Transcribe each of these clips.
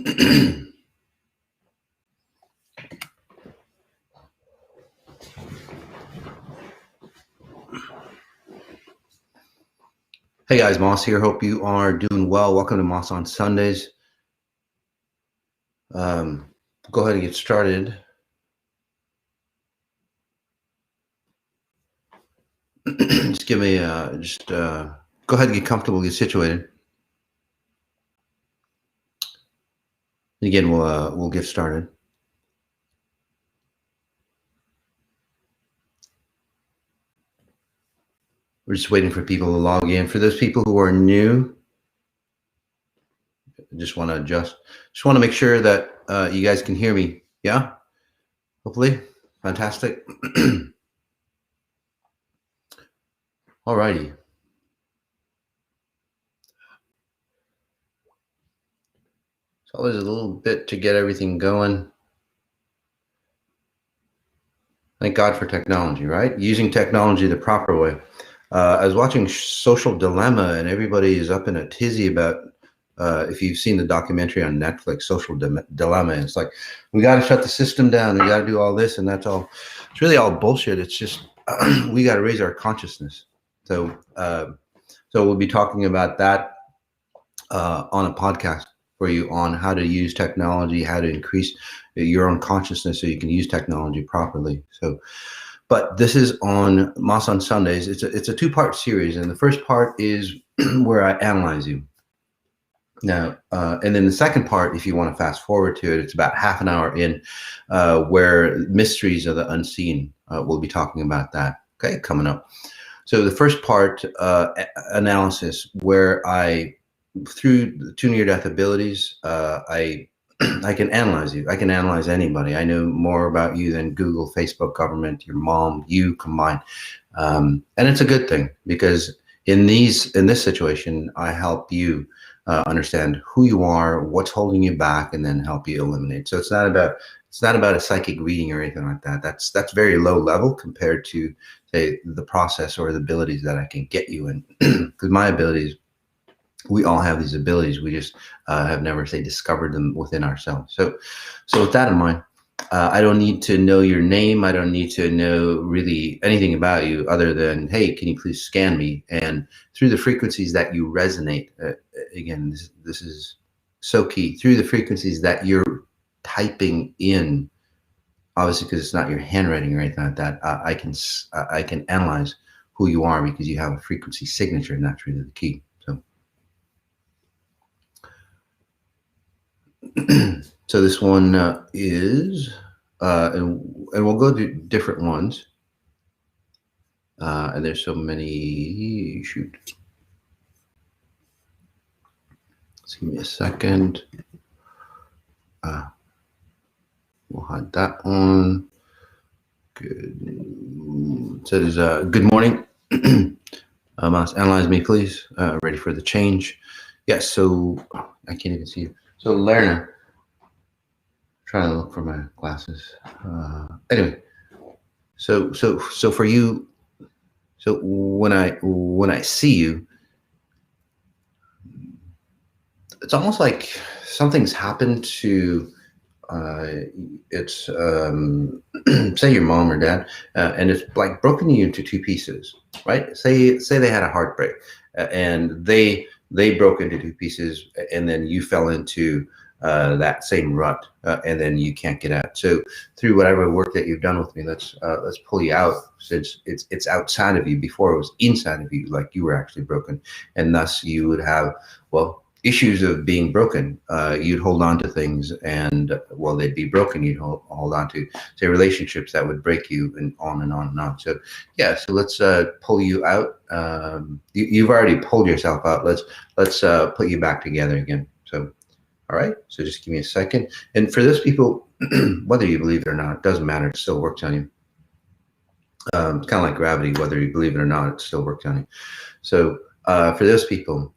Hey guys, Moss here. Hope you are doing well. Welcome to Moss on Sundays. Go ahead and get started. Just give me, go ahead and get comfortable, get situated. And again, we'll get started. We're just waiting for people to log in. For those people who are new, I just want to make sure that you guys can hear me. Yeah, hopefully, fantastic. Alrighty. It's always a little bit to get everything going. Thank God for technology, right? Using technology the proper way. I was watching Social Dilemma, and everybody is up in a tizzy about, if you've seen the documentary on Netflix, Social Dilemma. It's like, we got to shut the system down. We got to do all this, and that's all. It's really all bullshit. It's just, we got to raise our consciousness. So we'll be talking about that on a podcast for you on how to use technology, how to increase your own consciousness so you can use technology properly. But this is on Moss on Sundays. It's a two-part series, and the first part is where I analyze you. Now, and then the second part, if you want to fast forward to it, it's about half an hour in, where mysteries of the unseen. We'll be talking about that. Okay, coming up. So the first part, analysis, where I, through the two near-death abilities, I can analyze you. I can analyze anybody. I know more about you than Google, Facebook, government, your mom, you combined. And it's a good thing, because in this situation, I help you understand who you are, what's holding you back, and then help you eliminate. So it's not about a psychic reading or anything like that. That's very low level compared to, say, the process or the abilities that I can get you in. Because my abilities, we all have these abilities. We just have never, say, discovered them within ourselves. So with that in mind, I don't need to know your name. I don't need to know really anything about you other than, hey, can you please scan me? And through the frequencies that you resonate, again, this is so key. Through the frequencies that you're typing in, obviously because it's not your handwriting or anything like that, I can analyze who you are because you have a frequency signature, and that's really the key. So this one is, and we'll go to different ones. And there's so many, shoot. Just give me a second. We'll hide that one. Good. It says, good morning. Must analyze me, please. Ready for the change. Yes, so I can't even see you. So Lerner, trying to look for my glasses. Anyway, so for you, so when I see you, it's almost like something's happened to it's say your mom or dad, and it's like broken you into two pieces, right? Say they had a heartbreak, and they broke into two pieces, and then you fell into that same rut, and then you can't get out. So through whatever work that you've done with me, let's pull you out, since it's outside of you. Before it was inside of you, like you were actually broken, and thus you would have, well, issues of being broken. You'd hold on to things, and well, they'd be broken. You'd hold on to, say, relationships that would break you, and on and on and on. So yeah, so let's pull you out. You've already pulled yourself out. Let's put you back together again. So all right, so just give me a second. And for those people, whether you believe it or not, it doesn't matter. It still works on you. It's kind of like gravity. Whether you believe it or not, it still works on you. So for those people,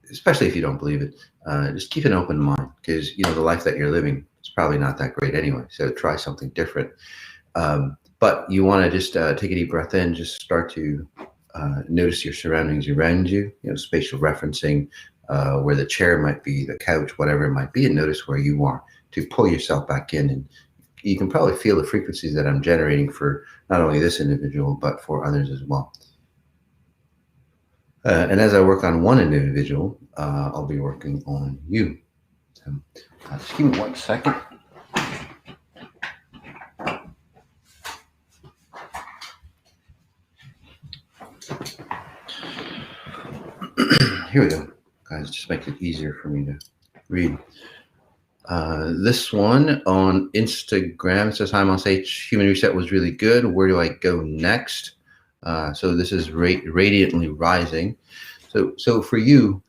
especially if you don't believe it, just keep an open mind, because the life that you're living is probably not that great anyway. So try something different. But you want to just take a deep breath in. Just start to notice your surroundings around you. Spatial referencing. where the chair might be, the couch, whatever it might be, and notice where you are to pull yourself back in. And you can probably feel the frequencies that I'm generating for not only this individual, but for others as well. And as I work on one individual, I'll be working on you. So, just give me 1 second. Here we go, guys. Just makes it easier for me to read. This one on Instagram says, "Hi, Mas H. Human Reset was really good. Where do I go next?" So this is radiantly rising. So for you,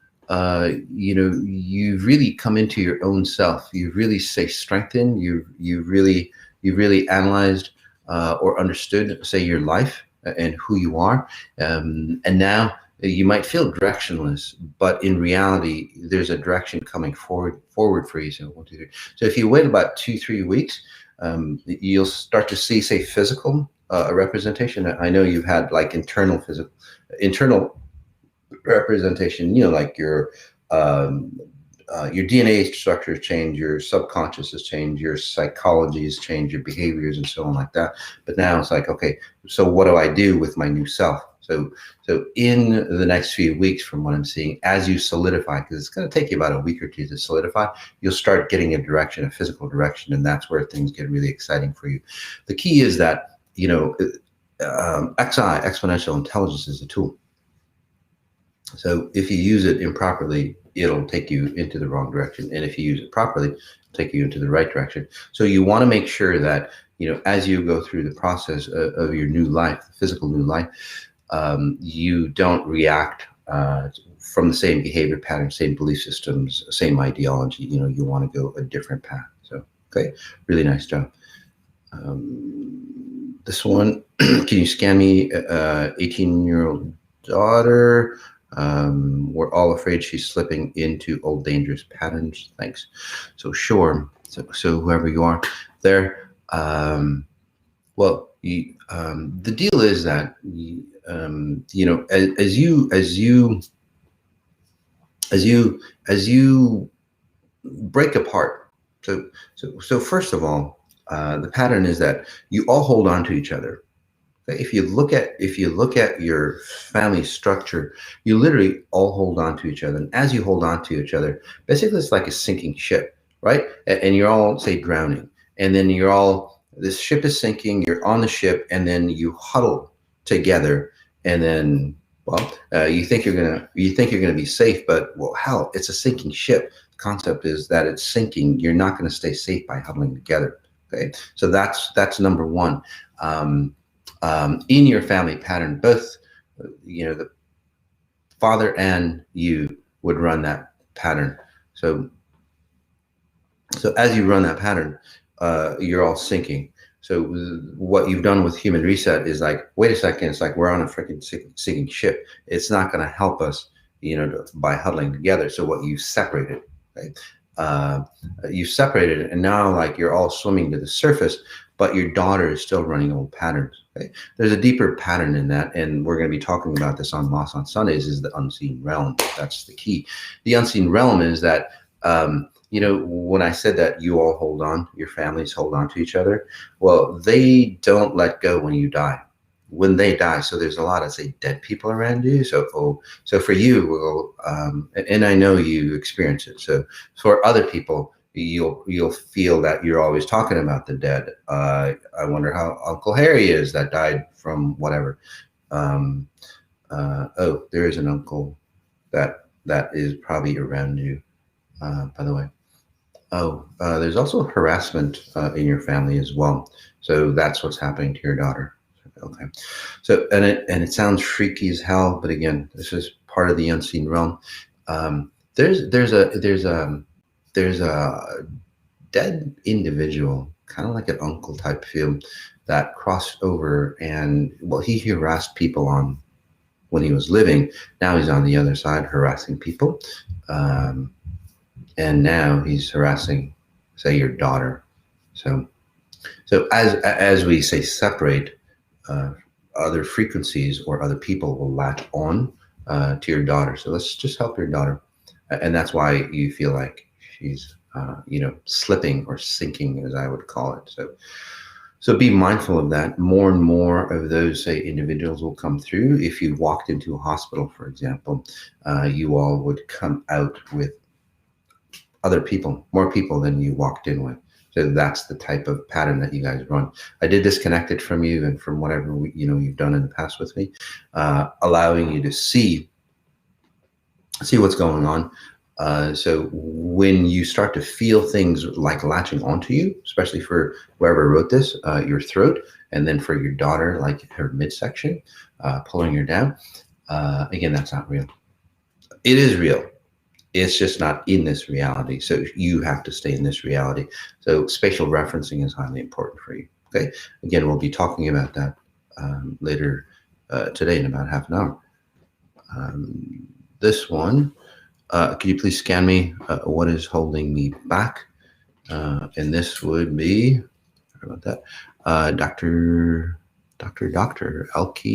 you've really come into your own self. You've really strengthened. You've really analyzed or understood, say, your life and who you are, and now you might feel directionless, but in reality, there's a direction coming forward for you. So 1, 2, 3. So if you wait about 2-3 weeks, you'll start to see, say, physical representation. I know you've had like internal representation. Like your DNA structure has changed, your subconscious has changed, your psychology has changed, your behaviors and so on like that. But now it's like, okay, so what do I do with my new self? So in the next few weeks, from what I'm seeing, as you solidify, because it's going to take you about a week or two to solidify, you'll start getting a direction, a physical direction, and that's where things get really exciting for you. The key is that, exponential intelligence is a tool. So if you use it improperly, it'll take you into the wrong direction. And if you use it properly, it'll take you into the right direction. So you want to make sure that, as you go through the process of your new life, the physical new life, you don't react from the same behavior patterns, same belief systems, same ideology. You want to go a different path. So, okay, really nice job. This one, can you scan me 18-year-old daughter? We're all afraid she's slipping into old dangerous patterns. Thanks. So sure. So whoever you are there, the deal is that as you break apart. So first of all, the pattern is that you all hold on to each other. If you look at your family structure, you literally all hold on to each other. And as you hold on to each other, basically it's like a sinking ship, right? And you're all, say, drowning. And then this ship is sinking, you're on the ship, and then you huddle together. And then, you think you're gonna be safe, but hell, it's a sinking ship. The concept is that it's sinking. You're not gonna stay safe by huddling together. Okay, so that's number one. In your family pattern, both, the father and you would run that pattern. So as you run that pattern, you're all sinking. So what you've done with Human Reset is like, wait a second, it's like we're on a freaking sinking ship. It's not going to help us, by huddling together. So what you've separated, right? You've separated, and now like you're all swimming to the surface, but your daughter is still running old patterns. Okay? There's a deeper pattern in that, and we're going to be talking about this on Moss on Sundays, is the unseen realm. That's the key. The unseen realm is that, when I said that you all hold on, your families hold on to each other, well, they don't let go when you die. When they die, so there's a lot of, say, dead people around you. So for you, and I know you experience it. So for other people, you'll feel that you're always talking about the dead. I wonder how Uncle Harry is that died from whatever. There is an uncle that is probably around you, by the way. There's also harassment in your family as well. So that's what's happening to your daughter. Okay. So and it sounds freaky as hell, but again, this is part of the unseen realm. There's a dead individual, kind of like an uncle type feel, that crossed over, and he harassed people when he was living. Now he's on the other side harassing people. And now he's harassing, say, your daughter. So as we say, separate, other frequencies or other people will latch on to your daughter. So let's just help your daughter. And that's why you feel like she's, slipping or sinking, as I would call it. So be mindful of that. More and more of those, say, individuals will come through. If you walked into a hospital, for example, you all would come out with other people, more people than you walked in with. So that's the type of pattern that you guys run. I did disconnect it from you and from whatever you've done in the past with me, allowing you to see what's going on. So when you start to feel things like latching onto you, especially for whoever wrote this, your throat, and then for your daughter, like her midsection, pulling her down, again, that's not real. It is real. It's just not in this reality. So you have to stay in this reality. So spatial referencing is highly important for you. Okay. Again, we'll be talking about that later today in about half an hour. This one, could you please scan me? What is holding me back? And this would be, sorry about that, Dr. Elke.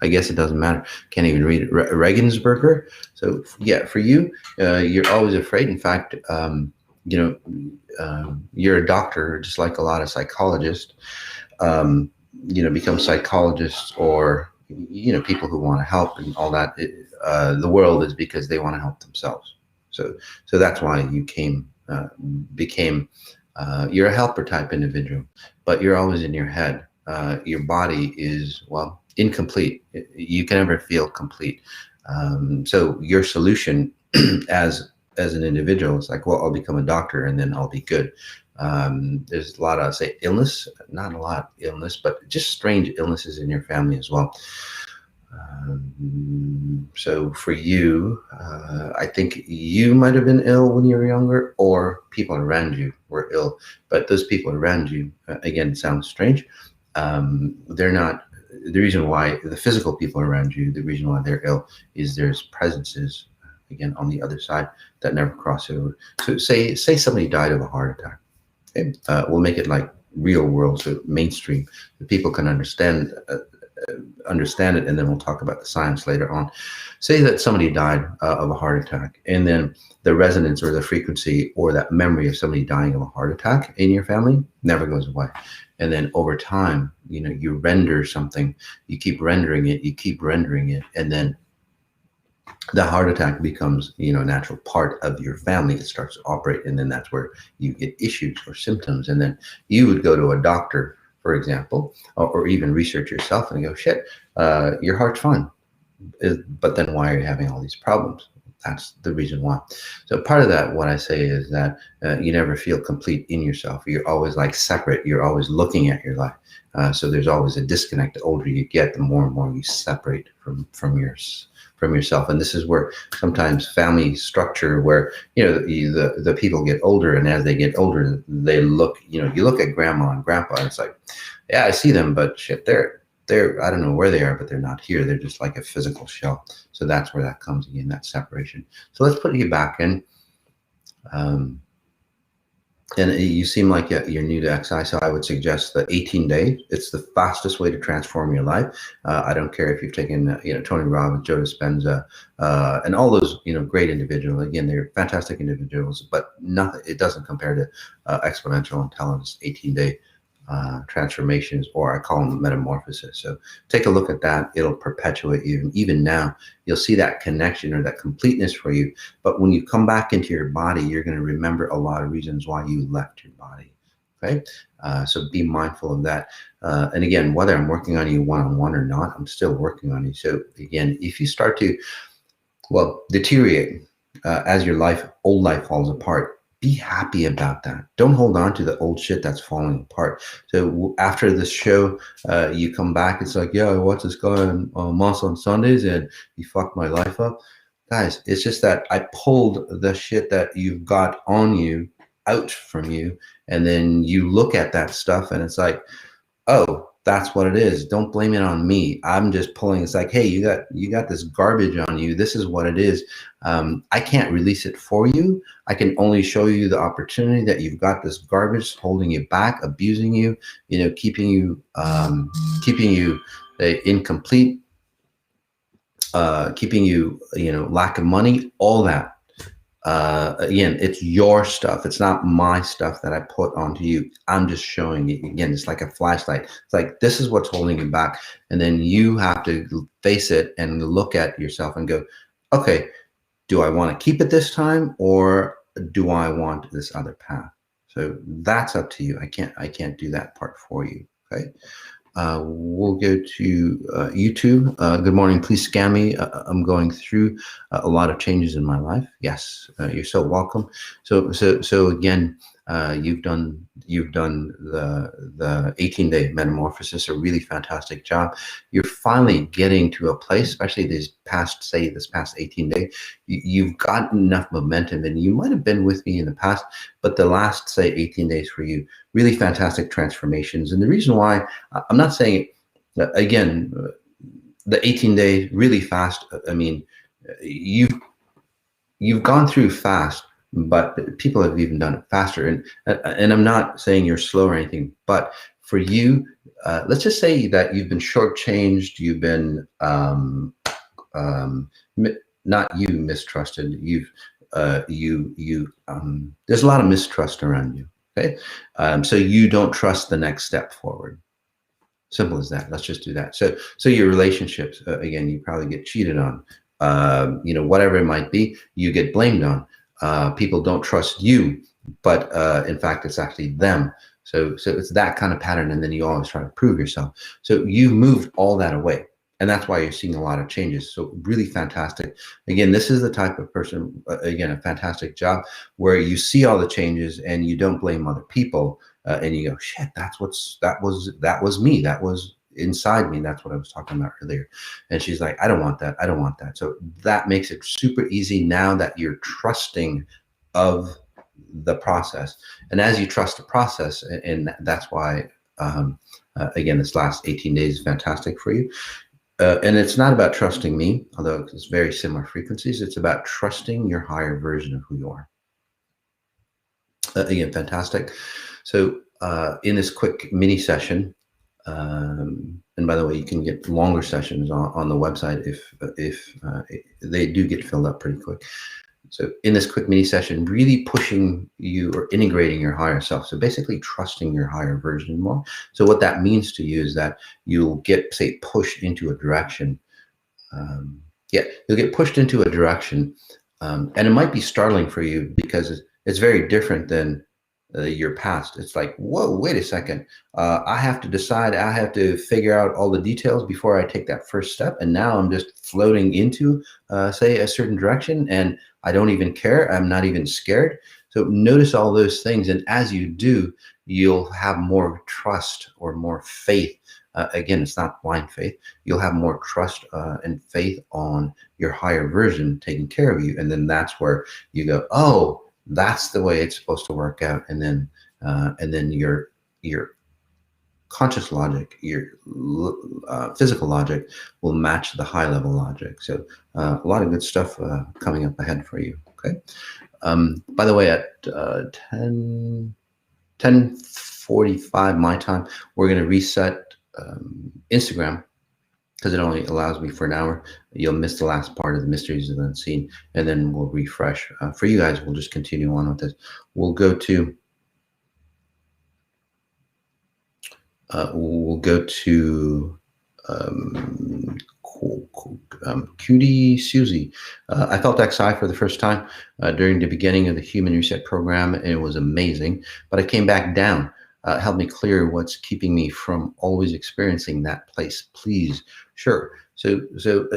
I guess it doesn't matter. Can't even read it. Regensburger. So yeah, for you, you're always afraid. In fact, you're a doctor, just like a lot of psychologists. Become psychologists or people who want to help and all that. The world is because they want to help themselves. So that's why you became. You're a helper type individual, but you're always in your head. Your body is, well, incomplete. You can never feel complete. So your solution as an individual is like, well, I'll become a doctor and then I'll be good. There's a lot of, say, illness, not a lot illness, but just strange illnesses in your family as well. So for you, I think you might have been ill when you were younger, or people around you were ill. But those people around you, again, sounds strange. They're not. The reason why the physical people around you, the reason why they're ill, is there's presences, again, on the other side that never cross over. So say somebody died of a heart attack. Okay? We'll make it like real world, so mainstream, that people can understand it, and then we'll talk about the science later on. Say that somebody died of a heart attack, and then the resonance or the frequency or that memory of somebody dying of a heart attack in your family never goes away. And then over time, you render something, you keep rendering it, and then the heart attack becomes, a natural part of your family. It starts to operate, and then that's where you get issues or symptoms. And then you would go to a doctor, for example, or even research yourself and go, shit, your heart's fine. But then why are you having all these problems? That's the reason why. So part of that, what I say is that you never feel complete in yourself. You're always like separate. You're always looking at your life. So there's always a disconnect. The older you get, the more and more you separate from yourself. And this is where sometimes family structure, where the people get older, and as they get older, they look. You look at grandma and grandpa, and it's like, yeah, I see them, but shit, they're I don't know where they are, but they're not here. They're just like a physical shell. So that's where that comes again, that separation. So let's put you back in. And you seem like you're new to XI, so I would suggest the 18 days. It's the fastest way to transform your life. I don't care if you've taken, Tony Robbins, Joe Dispenza, and all those, great individuals. Again, they're fantastic individuals, but nothing. It doesn't compare to exponential intelligence 18-day transformations, or I call them metamorphosis. So take a look at that. It'll perpetuate you. Even now, you'll see that connection or that completeness for you. But when you come back into your body, you're going to remember a lot of reasons why you left your body. Okay. So be mindful of that. And again, whether I'm working on you one-on-one or not, I'm still working on you. So again, if you start to, deteriorate as your old life falls apart, be happy about that. Don't hold on to the old shit that's falling apart. So after this show, you come back, it's like, yeah, I watched this guy on Moss on Sundays and he fucked my life up. Guys, it's just that I pulled the shit that you've got on you out from you. And then you look at that stuff and it's like, oh, that's what it is. Don't blame it on me. I'm just pulling. It's like, hey, you got this garbage on you. This is what it is. I can't release it for you. I can only show you the opportunity that you've got this garbage holding you back, abusing you, keeping you incomplete. keeping you, lack of money, all that. Again, it's your stuff. It's not my stuff that I put onto you. I'm just showing you. Again, it's like a flashlight. It's like, this is what's holding you back. And then you have to face it and look at yourself and go, okay, do I want to keep it this time, or do I want this other path? So that's up to you. I can't do that part for you. Okay. We'll go to YouTube. Good morning. Please scan me. I'm going through a lot of changes in my life. Yes, you're so welcome. So again, you've done the 18-day metamorphosis, a really fantastic job. You're finally getting to a place, especially this past 18 days, you've got enough momentum, and you might have been with me in the past, but the last, say, 18 days for you, really fantastic transformations. And the reason why I'm not saying it, again, the 18 days really fast. I mean, you've gone through fast, but people have even done it faster. And I'm not saying you're slow or anything, but for you, let's just say that you've been shortchanged. You've been not you mistrusted. There's a lot of mistrust around you. Okay, so you don't trust the next step forward. Simple as that. Let's just do that. So your relationships, again, you probably get cheated on. Whatever it might be, you get blamed on. People don't trust you, but in fact, it's actually them. So it's that kind of pattern, and then you always try to prove yourself. So you've moved all that away, and that's why you're seeing a lot of changes. So really fantastic. Again, this is the type of person, again, a fantastic job where you see all the changes and you don't blame other people, and you go, shit, that was me. That was inside me. That's what I was talking about earlier. And she's like, I don't want that. I don't want that. So that makes it super easy now that you're trusting of the process. And as you trust the process, and that's why, again, this last 18 days is fantastic for you. And it's not about trusting me, although it's very similar frequencies. It's about trusting your higher version of who you are. Again, fantastic. So in this quick mini session, and by the way, you can get longer sessions on the website if they do get filled up pretty quick. So in this quick mini session, really pushing you or integrating your higher self. So basically trusting your higher version more. So what that means to you is that you'll get, say, pushed into a direction. You'll get pushed into a direction. And it might be startling for you because it's very different than your past. It's like, whoa, wait a second. I have to decide. I have to figure out all the details before I take that first step. And now I'm just floating into, say, a certain direction, and I don't even care. I'm not even scared. So notice all those things. And as you do, you'll have more trust or more faith. Again, it's not blind faith. You'll have more trust and faith on your higher version taking care of you. And then that's where you go, oh, that's the way it's supposed to work out. And then your conscious logic, your physical logic will match the high level logic. So a lot of good stuff coming up ahead for you. Okay. By the way, at 10:45 my time, we're going to reset Instagram, because it only allows me for an hour. You'll miss the last part of the Mysteries of the Unseen, and then we'll refresh. For you guys, we'll just continue on with this. We'll go to Cutie Susie. I felt XI for the first time during the beginning of the Human Reset program, and it was amazing. But I came back down. Help me clear what's keeping me from always experiencing that place, please. Sure. So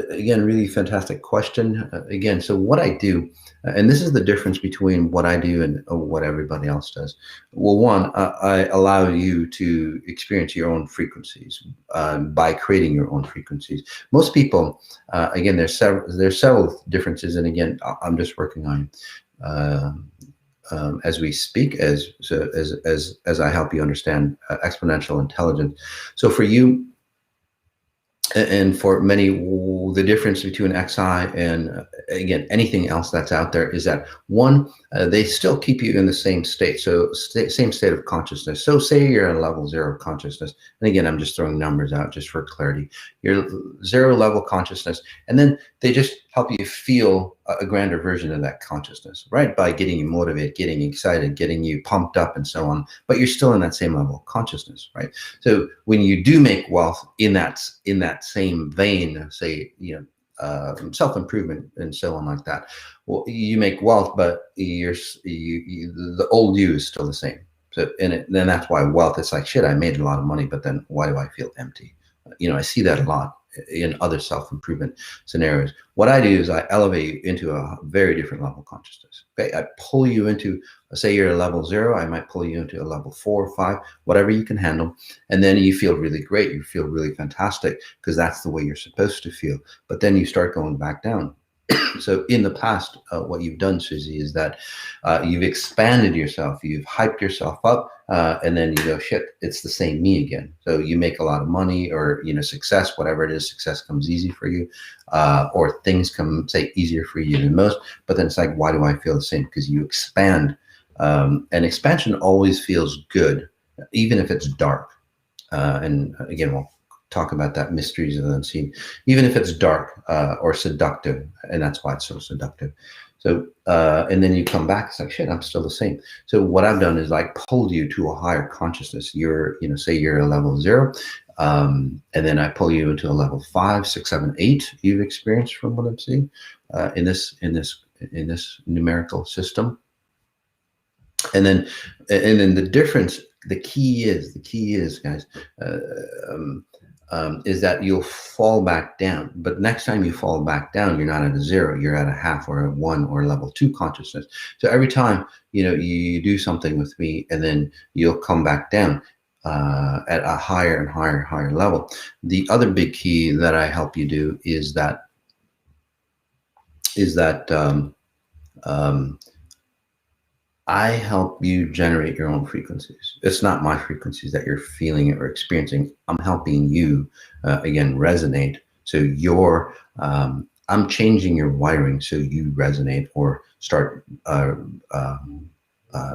again, really fantastic question. Again, so what I do, and this is the difference between what I do and what everybody else does. Well, one, I allow you to experience your own frequencies by creating your own frequencies. Most people, again, there's several differences, and again, I'm just working on as we speak, as I help you understand exponential intelligence. So for you, And for many, the difference between XI and again anything else that's out there is that one, they still keep you in the same state, so same state of consciousness. So say you're at level 0 consciousness, and again I'm just throwing numbers out just for clarity. You're 0 level consciousness, and then they just help you feel a grander version of that consciousness, right? By getting you motivated, getting you excited, getting you pumped up, and so on. But you're still in that same level of consciousness, right? So when you do make wealth in that same vein, say, self-improvement and so on like that, well, you make wealth, but the old you is still the same. So then that's why wealth, it's like, shit, I made a lot of money, but then why do I feel empty? I see that a lot in other self-improvement scenarios. What I do is I elevate you into a very different level of consciousness. Okay, I pull you into, say you're a level 0, I might pull you into a level 4 or 5, whatever you can handle, and then you feel really great. You feel really fantastic because that's the way you're supposed to feel. But then you start going back down. So in the past, what you've done, Susie, is that you've expanded yourself, you've hyped yourself up, and then you go, shit, it's the same me again. So you make a lot of money, or success, whatever it is, success comes easy for you, or things come, say, easier for you than most. But then it's like, why do I feel the same? Because you expand, and expansion always feels good, even if it's dark. And again, we'll talk about that, mysteries of the unseen, even if it's dark or seductive, and that's why it's so seductive. So and then you come back, it's like, shit, I'm still the same. So what I've done is like pulled you to a higher consciousness. You're, say you're a level 0, and then I pull you into a level 5, 6, 7, 8 you've experienced from what I'm seeing in this numerical system. And then the difference, the key is, guys, is that you'll fall back down. But next time you fall back down, you're not at a 0, you're at a half or a 1 or level 2 consciousness. So every time, you do something with me, and then you'll come back down at a higher and higher level. The other big key that I help you do is that I help you generate your own frequencies. It's not my frequencies that you're feeling or experiencing. I'm helping you, again, resonate. So I'm changing your wiring so you resonate or start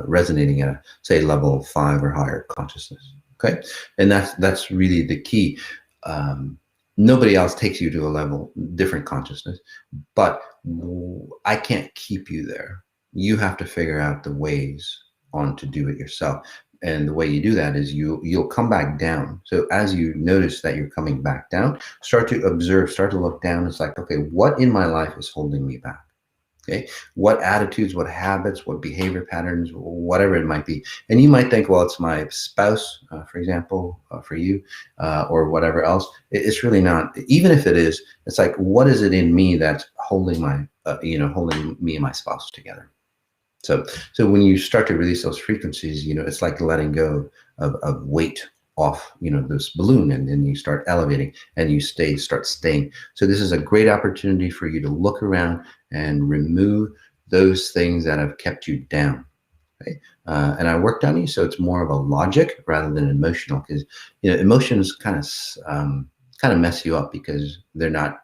resonating at a, say, level 5 or higher consciousness. Okay, and that's really the key. Nobody else takes you to a level different consciousness, but I can't keep you there. You have to figure out the ways on to do it yourself. And the way you do that is you'll come back down. So as you notice that you're coming back down, start to observe, start to look down. It's like, okay, what in my life is holding me back? Okay, what attitudes, what habits, what behavior patterns, whatever it might be. And you might think, well, it's my spouse, for example, for you, or whatever else. It's really not. Even if it is, it's like, what is it in me that's holding holding me and my spouse together? So when you start to release those frequencies, it's like letting go of weight off, this balloon, and then you start elevating and you start staying. So this is a great opportunity for you to look around and remove those things that have kept you down. Okay? And I worked on you, so it's more of a logic rather than emotional, because emotions kind of mess you up because they're not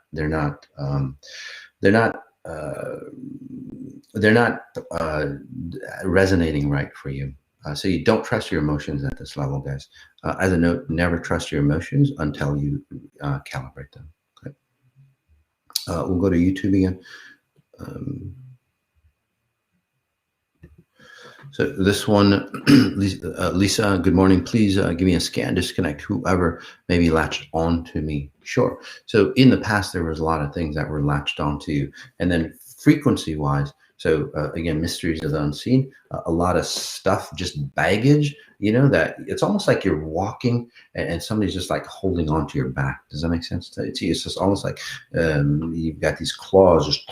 resonating right for you. So you don't trust your emotions at this level, guys. As a note, never trust your emotions until you calibrate them. Okay. We'll go to YouTube again. So this one, Lisa, good morning. Please give me a scan, disconnect whoever maybe latched on to me. Sure. So in the past, there was a lot of things that were latched onto you. And then frequency-wise, so again, mysteries of the unseen, a lot of stuff, just baggage, that it's almost like you're walking and somebody's just like holding on to your back. Does that make sense to you? It's just almost like you've got these claws just,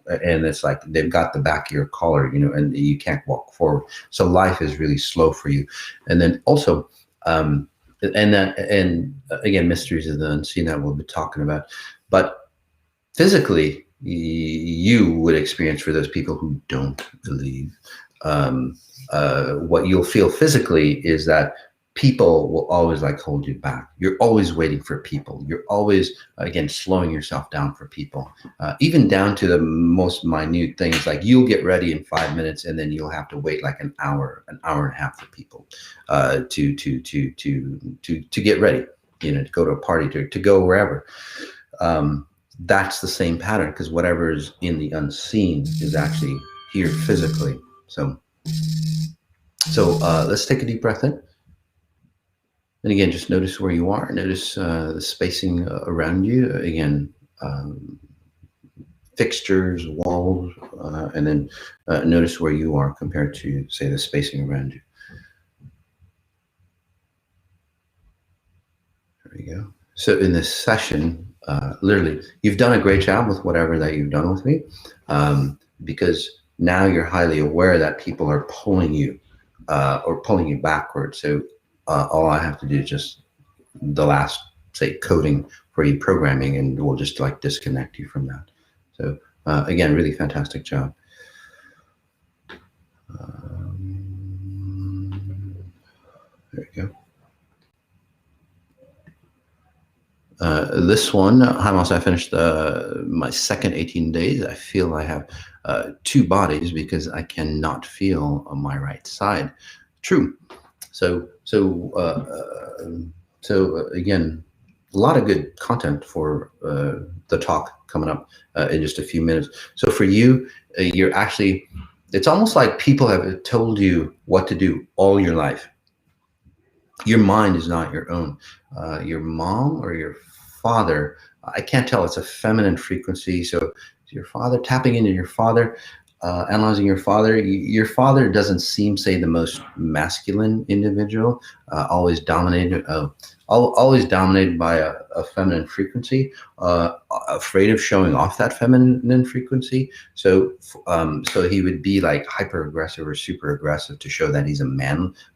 and it's like they've got the back of your collar, and you can't walk forward. So life is really slow for you. And then also, and again, mysteries of the unseen that we'll be talking about, but physically, you would experience, for those people who don't believe, what you'll feel physically is that people will always like hold you back. You're always waiting for people. You're always, again, slowing yourself down for people, even down to the most minute things. Like you'll get ready in 5 minutes and then you'll have to wait like an hour and a half for people to get ready, to go to a party, to go wherever. That's the same pattern, because whatever is in the unseen is actually here physically. So let's take a deep breath in. And again, just notice where you are. Notice the spacing around you. Again, fixtures, walls, and then notice where you are compared to, say, the spacing around you. There you go. So in this session, literally, you've done a great job with whatever that you've done with me, because now you're highly aware that people are pulling you or pulling you backwards. So all I have to do is just the last, say, coding for you, programming, and we'll just like disconnect you from that. So again, really fantastic job. There you go. This one, hi Mas, I finished my second 18 days. I feel I have 2 bodies because I cannot feel on my right side. True. So again, a lot of good content for the talk coming up in just a few minutes. So for you, you're actually, it's almost like people have told you what to do all your life. Your mind is not your own. Your mom or your father, I can't tell, it's a feminine frequency. So your father, tapping into your father, analyzing your father doesn't seem, say, the most masculine individual, always dominated by a feminine frequency, afraid of showing off that feminine frequency. So he would be like hyper aggressive or super aggressive to show that he's a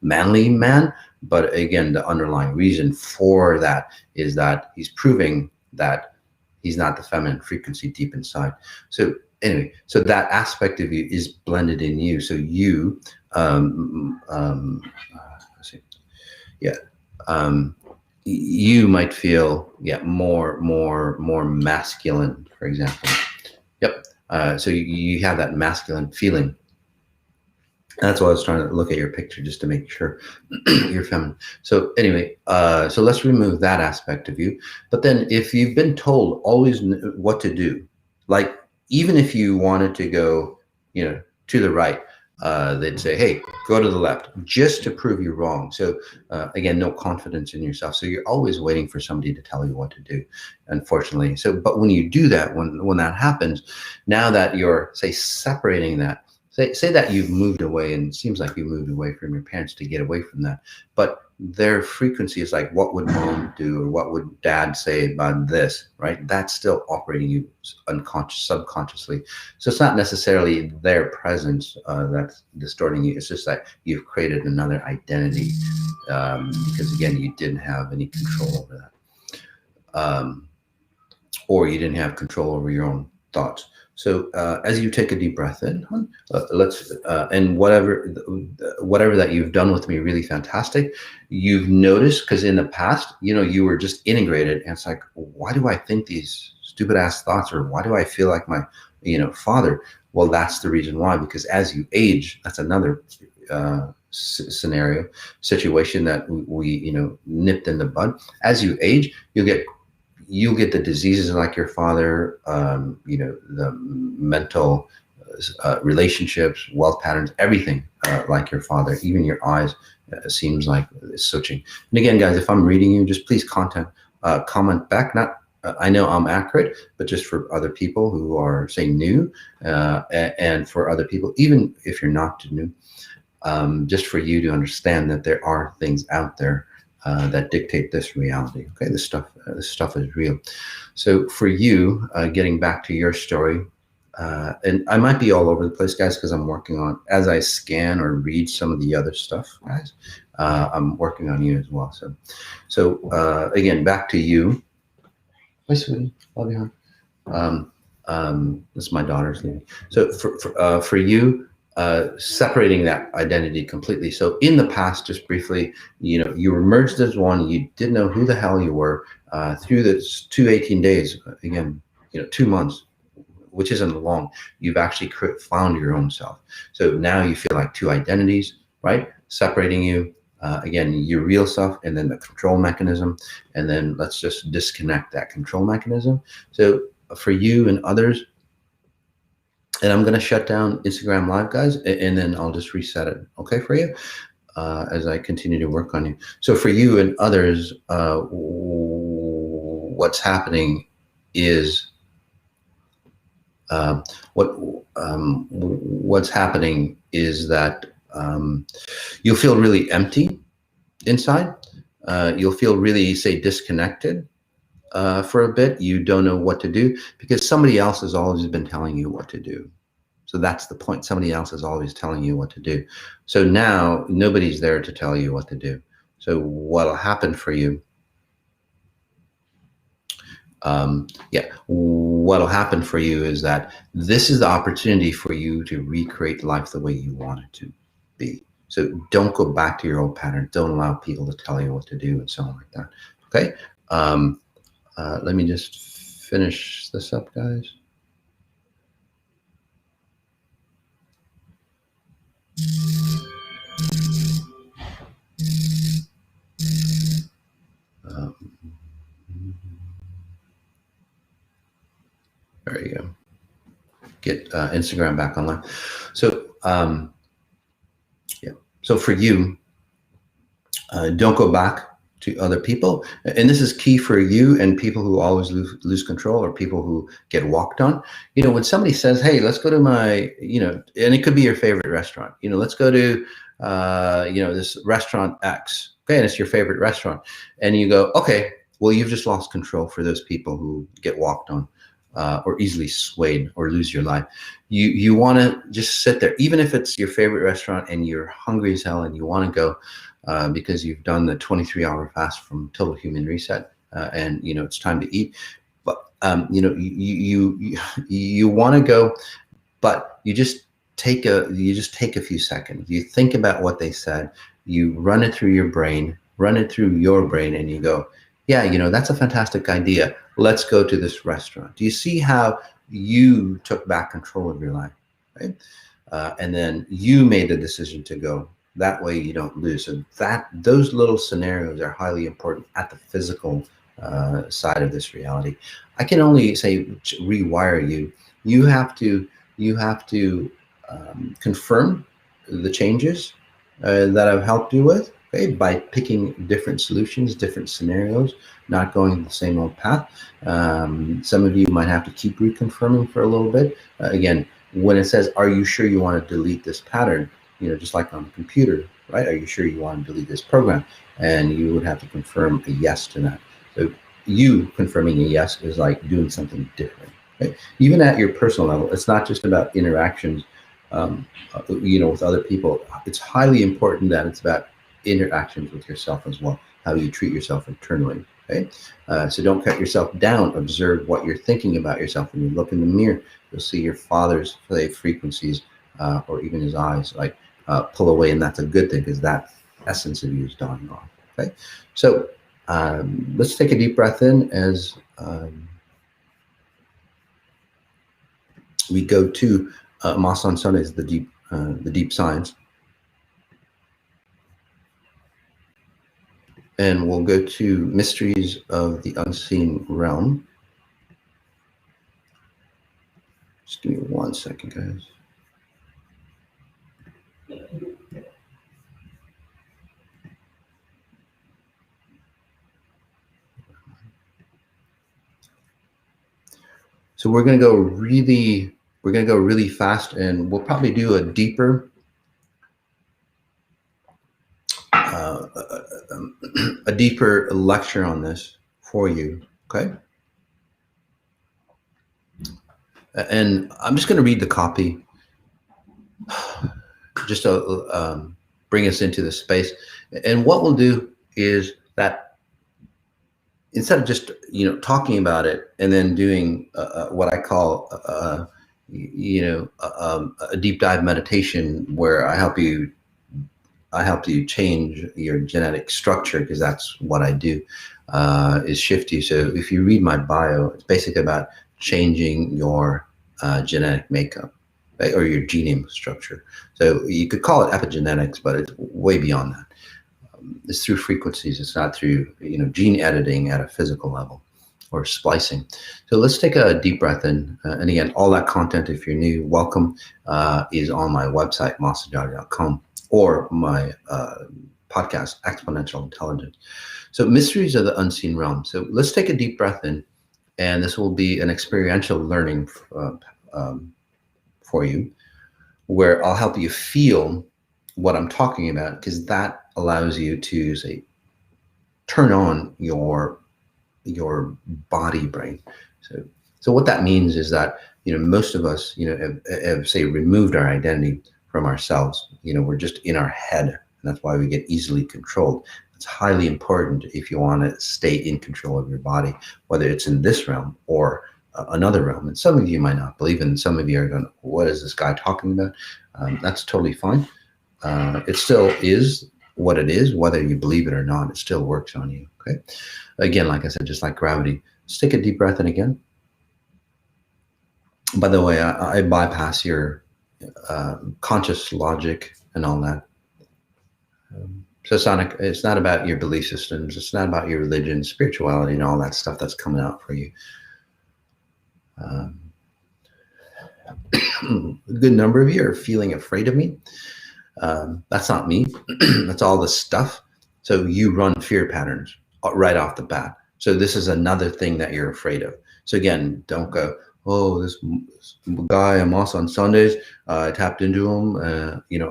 manly man. But again, the underlying reason for that is that he's proving that he's not the feminine frequency deep inside. So anyway, so that aspect of you is blended in you. So you, let's see, yeah, you might feel, more masculine, for example. Yep. So you have that masculine feeling. That's why I was trying to look at your picture just to make sure you're feminine. So anyway, so let's remove that aspect of you. But then if you've been told always what to do, like even if you wanted to go, to the right, they'd say, hey, go to the left, just to prove you wrong. So again, no confidence in yourself. So you're always waiting for somebody to tell you what to do, unfortunately. So, but when you do that, when that happens, now that you're, say, separating that, say that you've moved away, and it seems like you moved away from your parents to get away from that, but their frequency is like, what would mom do, or what would dad say about this, right? That's still operating you subconsciously. So it's not necessarily their presence that's distorting you. It's just that you've created another identity, because again, you didn't have any control over that, or you didn't have control over your own thoughts. So as you take a deep breath in, and whatever that you've done with me, really fantastic. You've noticed, because in the past, you were just integrated, and it's like, why do I think these stupid ass thoughts, or why do I feel like my, father? Well, that's the reason why, because as you age, that's another situation that we nipped in the bud. As you age, you'll get the diseases like your father, the mental relationships, wealth patterns, everything like your father. Even your eyes seems like it's switching. And again, guys, if I'm reading you, just please comment back. Not, I know I'm accurate, but just for other people who are, say, new, and for other people, even if you're not new, just for you to understand that there are things out there that dictate this reality. Okay, this stuff is real. So for you, getting back to your story, and I might be all over the place, guys, because I'm working on, as I scan or read some of the other stuff, guys, I'm working on you as well. So again, back to you. Hi, sweetie, love you, hon. This is my daughter's leaving. So for you, separating that identity completely. So in the past, just briefly, you were merged as one. You didn't know who the hell you were through this 18 days. Again, 2 months, which isn't long. You've actually found your own self. So now you feel like two identities, right? Separating you. Again, your real self, and then the control mechanism. And then let's just disconnect that control mechanism. So for you and others, and I'm going to shut down Instagram Live, guys, and then I'll just reset it, okay, for you, as I continue to work on you. So for you and others, what's happening is what's happening is that you'll feel really empty inside. You'll feel really, say, disconnected for a bit. You don't know what to do because somebody else has always been telling you what to do. So that's the point. Somebody else is always telling you what to do. So now nobody's there to tell you what to do. So what'll happen for you? What'll happen for you is that this is the opportunity for you to recreate life the way you want it to be. So don't go back to your old pattern. Don't allow people to tell you what to do and so on like that. Okay. Let me just finish this up, guys. There you go. Get Instagram back online. So yeah. So for you, don't go back to other people. And this is key for you and people who always lose control, or people who get walked on. When somebody says, hey, let's go to my, and it could be your favorite restaurant, let's go to, this restaurant X. Okay. And it's your favorite restaurant. And you go, okay, well, you've just lost control for those people who get walked on. Or easily swayed or lose your life. You want to just sit there, even if it's your favorite restaurant and you're hungry as hell and you want to go because you've done the 23-hour fast from Total Human Reset and it's time to eat. But you want to go, but you just take a few seconds. You think about what they said. You run it through your brain, and you go, yeah, that's a fantastic idea. Let's go to this restaurant. Do you see how you took back control of your life, right? And then you made the decision to go. That way you don't lose. So those little scenarios are highly important at the physical side of this reality. I can only say rewire you. You have to confirm the changes that I've helped you with. Okay, by picking different solutions, different scenarios, not going the same old path. Some of you might have to keep reconfirming for a little bit. Again, when it says, are you sure you want to delete this pattern? Just like on the computer, right? Are you sure you want to delete this program? And you would have to confirm a yes to that. So you confirming a yes is like doing something different. Okay? Even at your personal level, it's not just about interactions, with other people. It's highly important that it's about interactions with yourself as well, how you treat yourself internally. Okay, so don't cut yourself down. Observe what you're thinking about yourself. When you look in the mirror, you'll see your father's frequencies or even his eyes like pull away, and that's a good thing because that essence of you is dying off. Okay, so let's take a deep breath in as we go to Mas on Sundays, the deep science. And we'll go to Mysteries of the Unseen Realm. Just give me 1 second, guys. So we're going to go really fast, and we'll probably do a deeper lecture on this for you, okay? And I'm just going to read the copy just to bring us into the space. And what we'll do is that instead of just talking about it and then doing what I call a deep dive meditation where I help you change your genetic structure, because that's what I do, is shift you. So if you read my bio, it's basically about changing your genetic makeup, right, or your genome structure. So you could call it epigenetics, but it's way beyond that. It's through frequencies. It's not through gene editing at a physical level or splicing. So let's take a deep breath in. And again, all that content, if you're new, welcome, is on my website, massajady.com, or my podcast, Exponential Intelligence. So mysteries of the unseen realm. So let's take a deep breath in, and this will be an experiential learning for you, where I'll help you feel what I'm talking about, because that allows you to, say, turn on your body brain. So what that means is that most of us have say removed our identity from ourselves. We're just in our head, and that's why we get easily controlled. It's highly important if you want to stay in control of your body, whether it's in this realm or another realm. And some of you might not believe in. Some of you are going, what is this guy talking about? That's totally fine. It still is what it is, whether you believe it or not. It still works on you. Okay. Again, like I said, just like gravity. Just take a deep breath in again. By the way, I bypass your conscious logic and all that. So it's not about your belief systems. It's not about your religion, spirituality, and all that stuff that's coming out for you. A good number of you are feeling afraid of me. That's not me. That's all the stuff. So you run fear patterns right off the bat. So this is another thing that you're afraid of. So again, don't go, oh, this guy I'm also on Sundays, I tapped into him.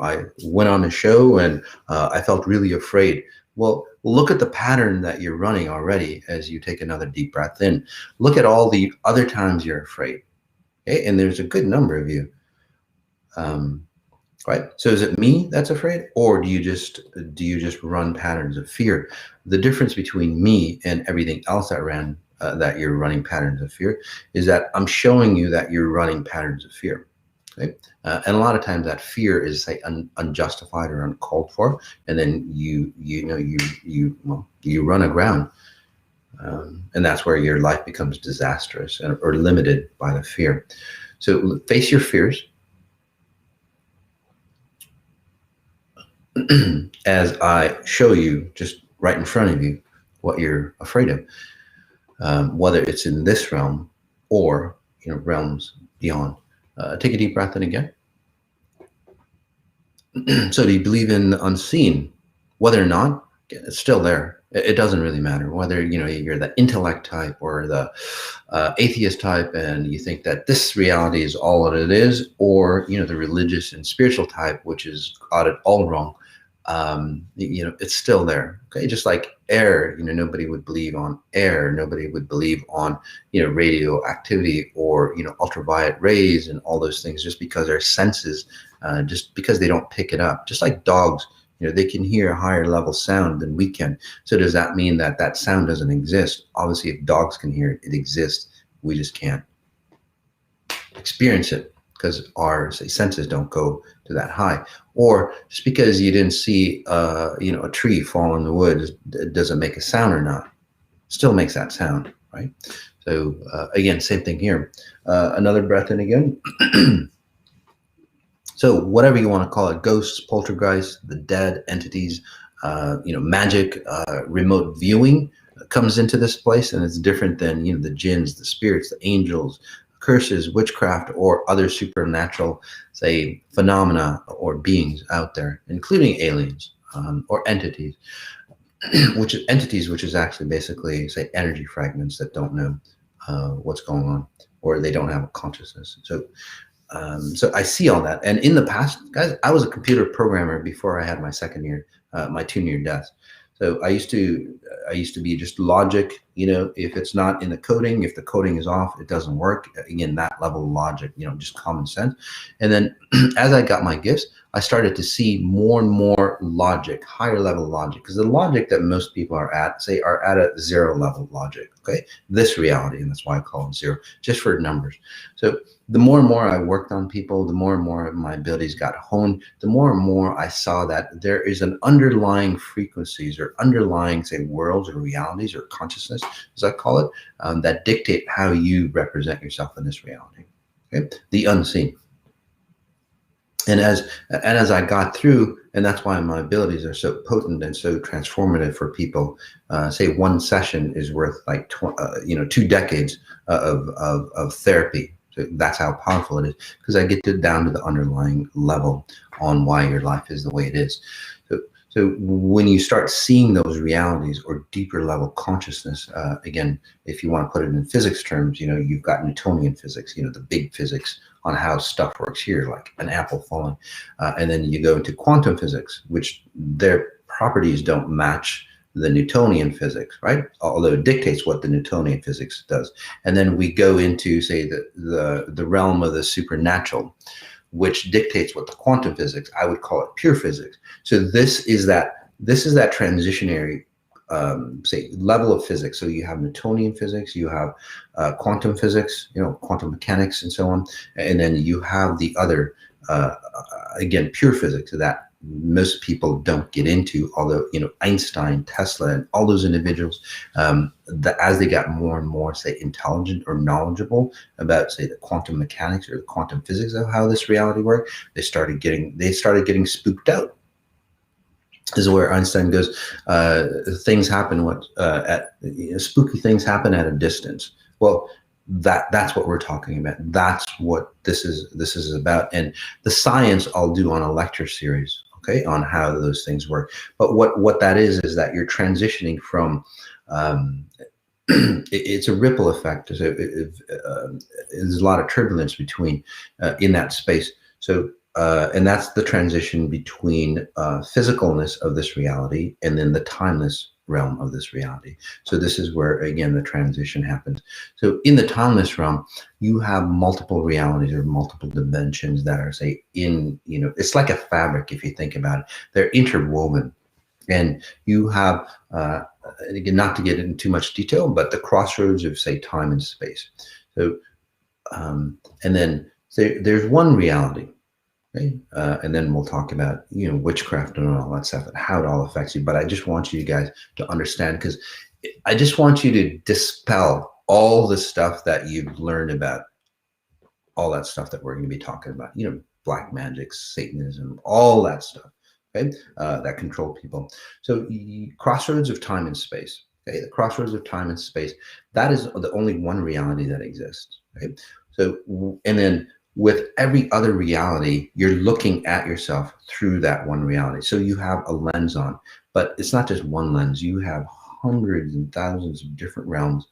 I went on a show and I felt really afraid. Well, look at the pattern that you're running already as you take another deep breath in. Look at all the other times you're afraid. Okay? And there's a good number of you. Right? So is it me that's afraid, or do you just run patterns of fear? The difference between me and everything else that you're running patterns of fear is that I'm showing you that you're running patterns of fear. Okay? And a lot of times that fear is, say, unjustified or uncalled for, and then you run aground, and that's where your life becomes disastrous or limited by the fear. So face your fears. As I show you just right in front of you what you're afraid of, whether it's in this realm or realms beyond. Take a deep breath in again. So do you believe in the unseen? Whether or not, it's still there. It doesn't really matter whether you're the intellect type or the atheist type, and you think that this reality is all that it is, or the religious and spiritual type, which is got it all wrong. It's still there. Okay, just like air. Nobody would believe on air. Nobody would believe on radioactivity or ultraviolet rays and all those things, just because their senses, just because they don't pick it up. Just like dogs. They can hear a higher level sound than we can. So does that mean that sound doesn't exist? Obviously, if dogs can hear it, it exists. We just can't experience it because our senses don't go to that high. Or just because you didn't see a tree fall in the woods, it doesn't make a sound or not. Still makes that sound, right? So again, same thing here. Another breath in again. So whatever you want to call it, ghosts, poltergeists, the dead, entities, magic, remote viewing comes into this place, and it's different than the jins, the spirits, the angels, curses, witchcraft, or other supernatural, say, phenomena or beings out there, including aliens or entities, which is actually basically, say, energy fragments that don't know what's going on, or they don't have a consciousness. So I see all that. And in the past, guys, I was a computer programmer before I had my second year, my 2 near deaths. So I used to be just logic, if it's not in the coding, if the coding is off, it doesn't work. Again, that level of logic, just common sense. And then as I got my gifts, I started to see more and more logic, higher level logic, because the logic that most people are at, say, are at a zero level logic, okay? This reality, and that's why I call it zero, just for numbers. So the more and more I worked on people, the more and more my abilities got honed, the more and more I saw that there is an underlying frequencies or underlying, say, worlds or realities or consciousness, as I call it, that dictate how you represent yourself in this reality, okay? The unseen. And as I got through, and that's why my abilities are so potent and so transformative for people. Say one session is worth like 2 decades of therapy. So that's how powerful it is, because I get down to the underlying level on why your life is the way it is. So when you start seeing those realities or deeper level consciousness, again, if you want to put it in physics terms, you've got Newtonian physics, the big physics on how stuff works here, like an apple falling. And then you go into quantum physics, which their properties don't match the Newtonian physics, right? Although it dictates what the Newtonian physics does. And then we go into, say, the realm of the supernatural, which dictates what the quantum physics, I would call it pure physics. So this is that transitionary, say, level of physics. So you have Newtonian physics, you have quantum physics, quantum mechanics and so on. And then you have the other, again, pure physics that most people don't get into, although, Einstein, Tesla, and all those individuals, as they got more and more, say, intelligent or knowledgeable about, say, the quantum mechanics or the quantum physics of how this reality worked, they started getting spooked out. This is where Einstein goes, things happen spooky things happen at a distance. Well, that's what we're talking about. That's what this is about. And the science I'll do on a lecture series, okay, on how those things work. But what that is that you're transitioning from, it's a ripple effect. So there's a lot of turbulence between in that space. So and that's the transition between physicalness of this reality and then the timeless realm of this reality. So this is where, again, the transition happens. So in the timeless realm, you have multiple realities or multiple dimensions that are, say, it's like a fabric, if you think about it. They're interwoven. And you have, and again, not to get into too much detail, but the crossroads of, say, time and space. So, and then there's one reality. Okay? And then we'll talk about, witchcraft and all that stuff and how it all affects you. But I just want you guys to understand, because I just want you to dispel all the stuff that you've learned about, all that stuff that we're going to be talking about, black magic, Satanism, all that stuff, okay, that control people. So crossroads of time and space. Okay, the crossroads of time and space, that is the only one reality that exists. Okay, so, and then with every other reality, you're looking at yourself through that one reality. So you have a lens on, but it's not just one lens. You have hundreds and thousands of different realms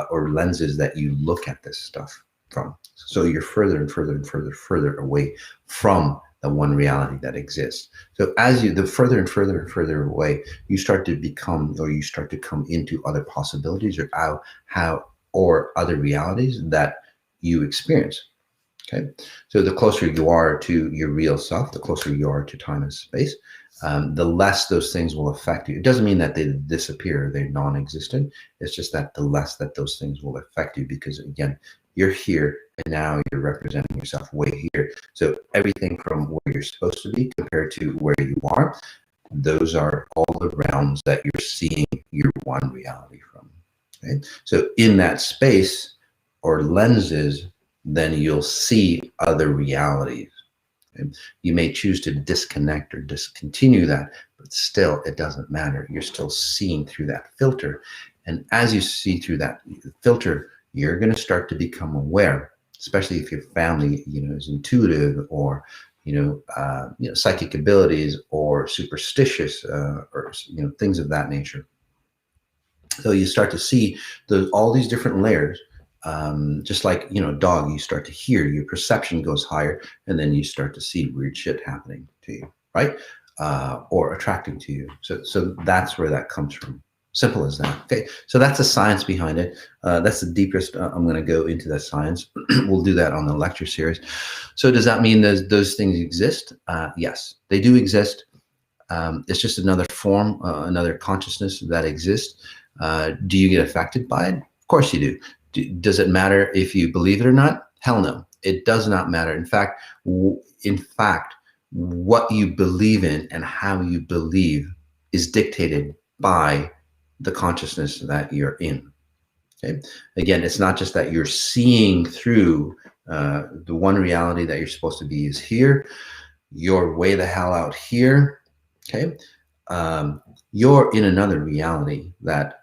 or lenses that you look at this stuff from. So you're further and further and further away from the one reality that exists. So as the further and further and further away, you start to become, or you start to come into other possibilities or or other realities that you experience. Okay, so the closer you are to your real self, the closer you are to time and space, the less those things will affect you. It doesn't mean that they disappear, they're non-existent. It's just that the less that those things will affect you, because again, you're here and now you're representing yourself way here. So everything from where you're supposed to be compared to where you are, those are all the realms that you're seeing your one reality from. Okay, so in that space or lenses, then you'll see other realities. Okay? You may choose to disconnect or discontinue that, but still it doesn't matter. You're still seeing through that filter. And as you see through that filter, you're going to start to become aware, especially if your family, is intuitive or, psychic abilities or superstitious or, things of that nature. So you start to see all these different layers. Just like, dog, you start to hear, your perception goes higher, and then you start to see weird shit happening to you, right? Or attracting to you. So that's where that comes from. Simple as that. Okay, so that's the science behind it. That's the deepest. I'm going to go into that science. We'll do that on the lecture series. So does that mean those things exist? Yes, they do exist. It's just another form, another consciousness that exists. Do you get affected by it? Of course you do. Does it matter if you believe it or not? Hell no, it does not matter. In fact, what you believe in and how you believe is dictated by the consciousness that you're in. Okay. Again, it's not just that you're seeing through the one reality that you're supposed to be is here. You're way the hell out here. Okay. You're in another reality that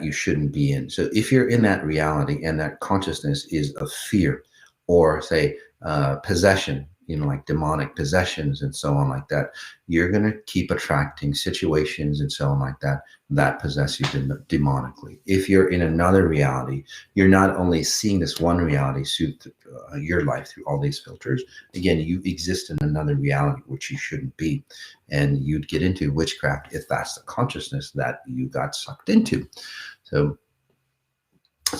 you shouldn't be in. So if you're in that reality and that consciousness is of fear or say possession, like demonic possessions and so on like that, you're going to keep attracting situations and so on like that possess you demonically. If you're in another reality, you're not only seeing this one reality suit your life through all these filters. Again, you exist in another reality, which you shouldn't be. And you'd get into witchcraft if that's the consciousness that you got sucked into. So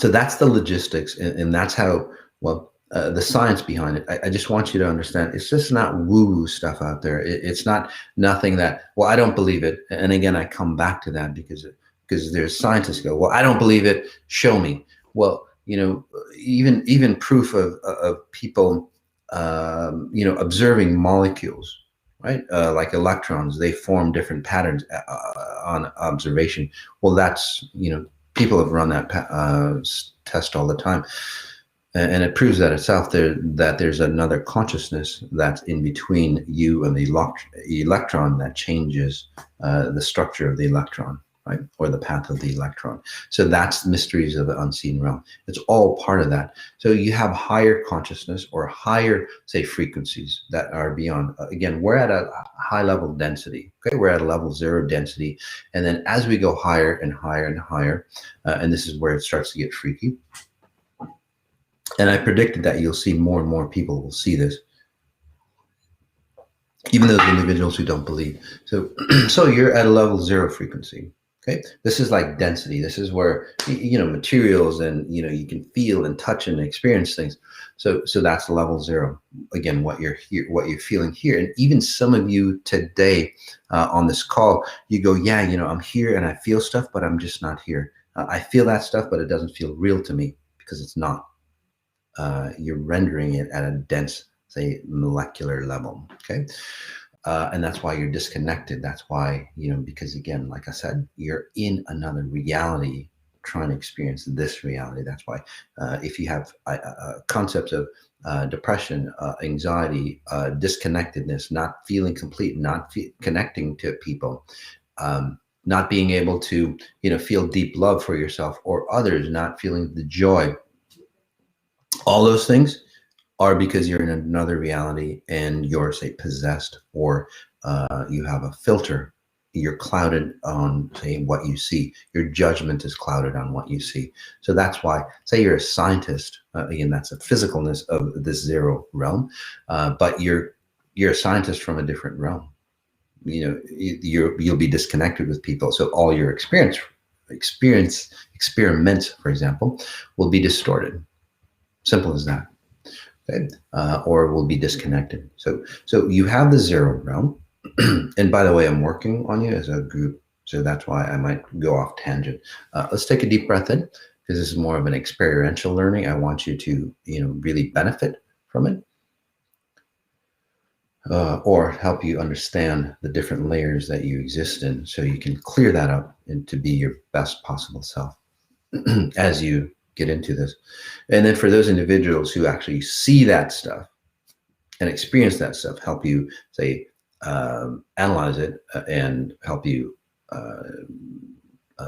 that's the logistics, and that's how, the science behind it. I just want you to understand, it's just not woo-woo stuff out there. It's not nothing that, I don't believe it. And again, I come back to that because there's scientists go, I don't believe it, show me. Well, even proof of people, observing molecules, right? Like electrons, they form different patterns on observation. Well, that's, people have run that test all the time. And it proves that itself that there's another consciousness that's in between you and the electron that changes the structure of the electron, right? Or the path of the electron. So that's mysteries of the unseen realm. It's all part of that. So you have higher consciousness or higher, say, frequencies that are beyond. Again, we're at a high level density. Okay, we're at a level 0 density. And then as we go higher and higher and higher, and this is where it starts to get freaky. And I predicted that you'll see more and more people will see this, even those individuals who don't believe. So, so you're at a level 0 frequency. Okay, this is like density. This is where materials and you can feel and touch and experience things. So that's level 0. Again, what you're feeling here, and even some of you today on this call, you go, yeah, I'm here and I feel stuff, but I'm just not here. I feel that stuff, but it doesn't feel real to me because it's not. You're rendering it at a dense, say, molecular level. Okay. And that's why you're disconnected. That's why, because again, like I said, you're in another reality trying to experience this reality. That's why if you have concepts of depression, anxiety, disconnectedness, not feeling complete, not connecting to people, not being able to, feel deep love for yourself or others, not feeling the joy, all those things are because you're in another reality and you're, say, possessed, or you have a filter. You're clouded on, say, what you see. Your judgment is clouded on what you see. So that's why, say you're a scientist, again, that's a physicalness of this 0 realm, but you're a scientist from a different realm. You'll be disconnected with people. So all your experiments, for example, will be distorted. Simple as that. Okay. Or will be disconnected. So you have the 0 realm. And by the way, I'm working on you as a group. So that's why I might go off tangent. Let's take a deep breath in, because this is more of an experiential learning. I want you to, really benefit from it. Or help you understand the different layers that you exist in, so you can clear that up and to be your best possible self as you get into this. And then for those individuals who actually see that stuff and experience that stuff, help you, say, analyze it and help you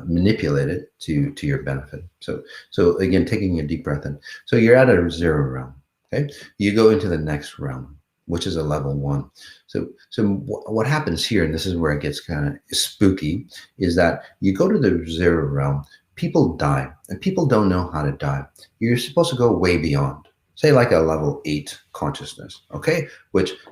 manipulate it to your benefit. So again, taking a deep breath in. So you're at a 0 realm. Okay, you go into the next realm, which is a level 1. So what happens here, and this is where it gets kind of spooky, is that you go to the 0 realm. People die, and people don't know how to die. You're supposed to go way beyond, say, like a level 8 consciousness, okay?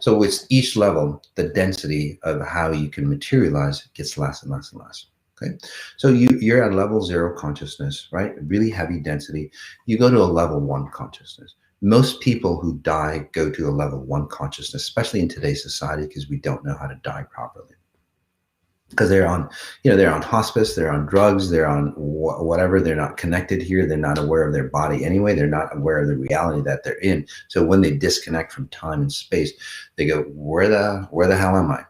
So with each level, the density of how you can materialize gets less and less and less, Okay, so you're at level 0 consciousness, right? Really heavy density. You go to a level 1 consciousness. Most people who die go to a level 1 consciousness, especially in today's society, because we don't know how to die properly. Because they're on, they're on hospice, they're on drugs, they're on whatever. They're not connected here. They're not aware of their body anyway. They're not aware of the reality that they're in. So when they disconnect from time and space, they go, where the hell am I?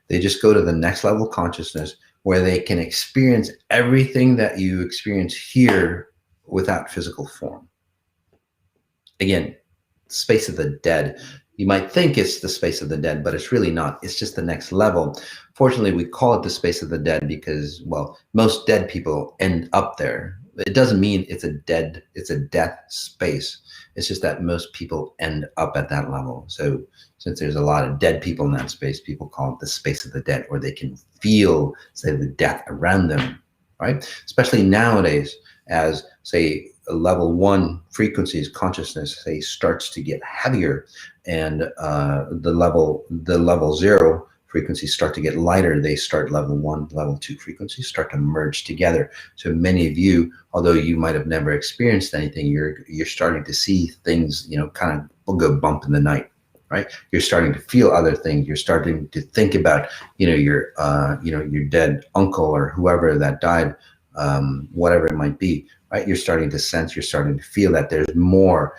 They just go to the next level of consciousness where they can experience everything that you experience here without physical form. Again, space of the dead. You might think it's the space of the dead, but it's really not. It's just the next level. Fortunately, we call it the space of the dead because, well, most dead people end up there. It doesn't mean it's a death space. It's just that most people end up at that level. So since there's a lot of dead people in that space, people call it the space of the dead, or they can feel, say, the death around them, right? Especially nowadays, as, say, a level 1 frequencies consciousness, say, starts to get heavier, and the level 0 frequencies start to get lighter. They start level 1, level 2 frequencies start to merge together. So many of you, although you might have never experienced anything, you're starting to see things, kind of go bump in the night, right? You're starting to feel other things. You're starting to think about, your dead uncle or whoever that died, whatever it might be, right? You're starting to sense, you're starting to feel that there's more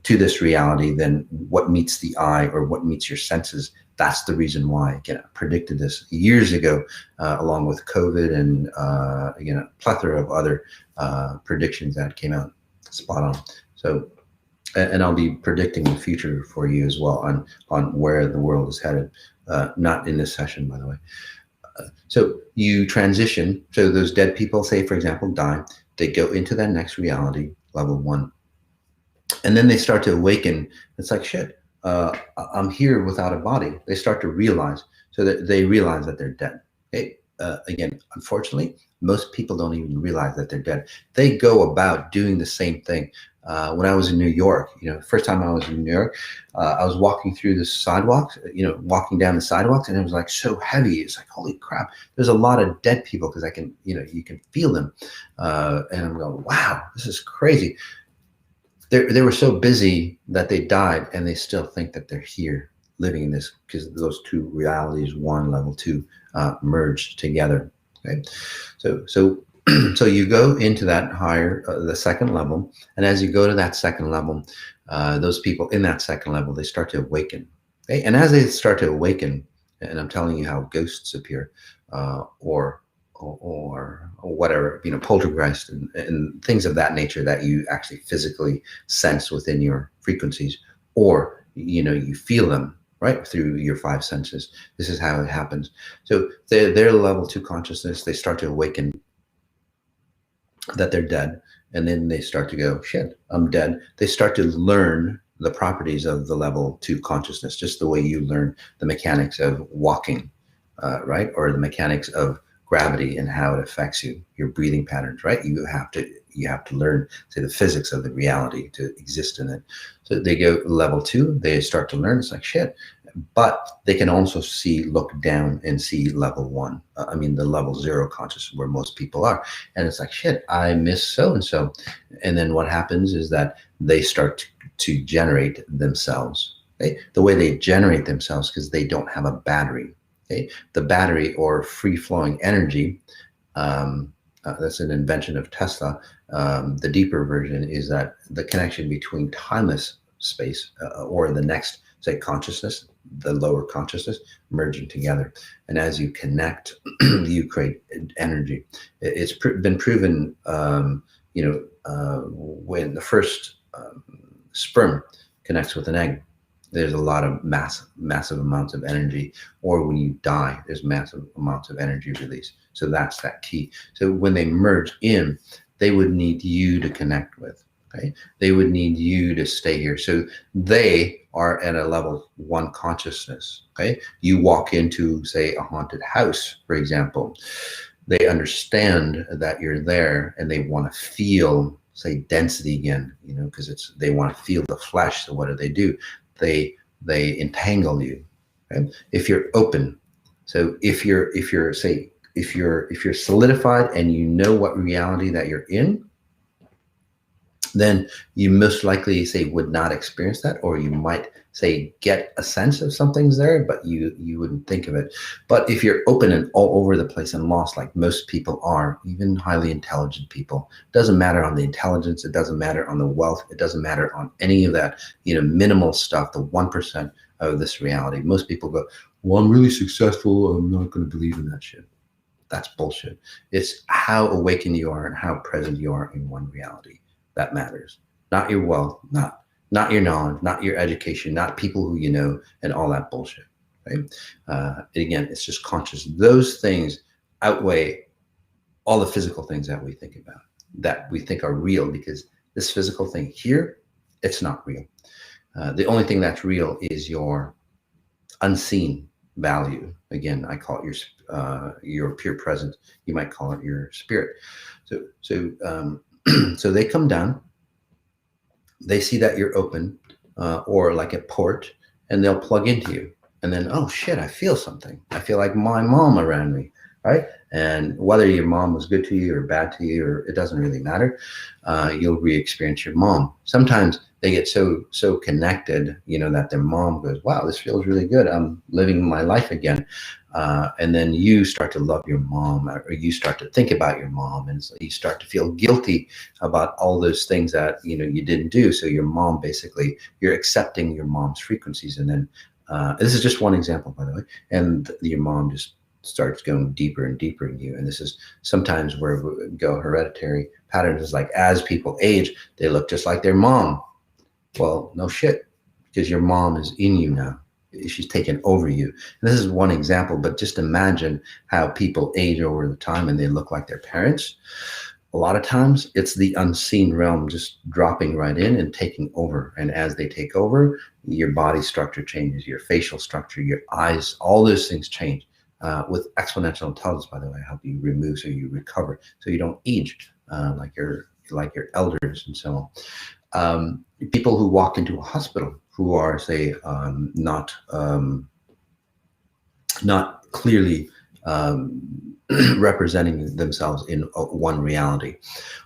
to this reality than what meets the eye or what meets your senses. That's the reason why, again, I predicted this years ago, along with COVID and, a plethora of other predictions that came out spot on. So, and I'll be predicting the future for you as well on where the world is headed, not in this session, by the way. So you transition. So those dead people, say, for example, die. They go into that next reality, level 1. And then they start to awaken. It's like, shit, I'm here without a body. They start to realize, so that they realize that they're dead. Okay? Again, unfortunately, most people don't even realize that they're dead. They go about doing the same thing. When I was in New York, first time I was in New York, I was walking through the sidewalks, walking down the sidewalks, and it was like so heavy. It's like, holy crap, there's a lot of dead people, because I can, you can feel them. And I'm going, wow, this is crazy. They were so busy that they died, and they still think that they're here living in this, because those two realities, 1, level 2, merged together. Okay, so so you go into that higher, the second level, and as you go to that second level, those people in that second level, they start to awaken. Okay, and as they start to awaken, and I'm telling you how ghosts appear, or whatever, poltergeist and things of that nature that you actually physically sense within your frequencies, or you feel them right through your 5 senses. This is how it happens. So they're level 2 consciousness. They start to awaken that they're dead, and then they start to go, shit, I'm dead. They start to learn the properties of the level 2 consciousness, just the way you learn the mechanics of walking, right? Or the mechanics of gravity and how it affects you, your breathing patterns, right? You have to learn, say, the physics of the reality to exist in it. So they go level 2, they start to learn. It's like, shit. But they can also look down and see level 1. The level 0 consciousness, where most people are. And it's like, shit, I miss so-and-so. And then what happens is that they start to generate themselves. Okay? The way they generate themselves, because they don't have a battery. Okay? The battery, or free-flowing energy, that's an invention of Tesla. The deeper version is that the connection between timeless space, or the next, say, consciousness, the lower consciousness, merging together. And as you connect, you create energy. It's been proven, when the first sperm connects with an egg, there's a lot of massive amounts of energy. Or when you die, there's massive amounts of energy release. So that's that key. So when they merge in, they would need you to connect with. Okay, they would need you to stay here. So they are at a level 1 consciousness. Okay, you walk into, say, a haunted house, for example. They understand that you're there, and they want to feel, say, density again. Because they want to feel the flesh. So what do? They entangle you. Okay? If you're open. So if you're say, you're solidified and you know what reality that you're in, then you most likely say would not experience that, or you might say get a sense of something's there, but you wouldn't think of it. But if you're open and all over the place and lost, like most people are, even highly intelligent people, it doesn't matter on the intelligence, it doesn't matter on the wealth, it doesn't matter on any of that, minimal stuff, the 1% of this reality. Most people go, well, I'm really successful, I'm not going to believe in that shit. That's bullshit. It's how awakened you are and how present you are in one reality that matters. Not your wealth, not your knowledge, not your education, not people who you know, and all that bullshit. Right? Again, it's just conscious. Those things outweigh all the physical things that we think about, that we think are real, because this physical thing here, it's not real. The only thing that's real is your unseen value. Again, I call it your pure presence. You might call it your spirit. So they come down, they see that you're open, or like a port, and they'll plug into you. And then, oh shit, I feel something. I feel like my mom around me, right? And whether your mom was good to you or bad to you, or it doesn't really matter, you'll re-experience your mom. Sometimes they get so connected, that their mom goes, wow, this feels really good. I'm living my life again. And then you start to love your mom, or you start to think about your mom, and so you start to feel guilty about all those things that, you didn't do. So your mom, basically, you're accepting your mom's frequencies. And then, this is just one example, by the way, and your mom just starts going deeper and deeper in you. And this is sometimes where we go hereditary patterns, is like, as people age, they look just like their mom. Well, no shit, because your mom is in you now. She's taken over you. And this is one example, but just imagine how people age over the time and they look like their parents. A lot of times it's the unseen realm just dropping right in and taking over. And as they take over, your body structure changes, your facial structure, your eyes, all those things change. With exponential intelligence, by the way, help you remove, so you recover, so you don't age like your elders and so on. People who walk into a hospital who are, say, not clearly representing themselves in one reality.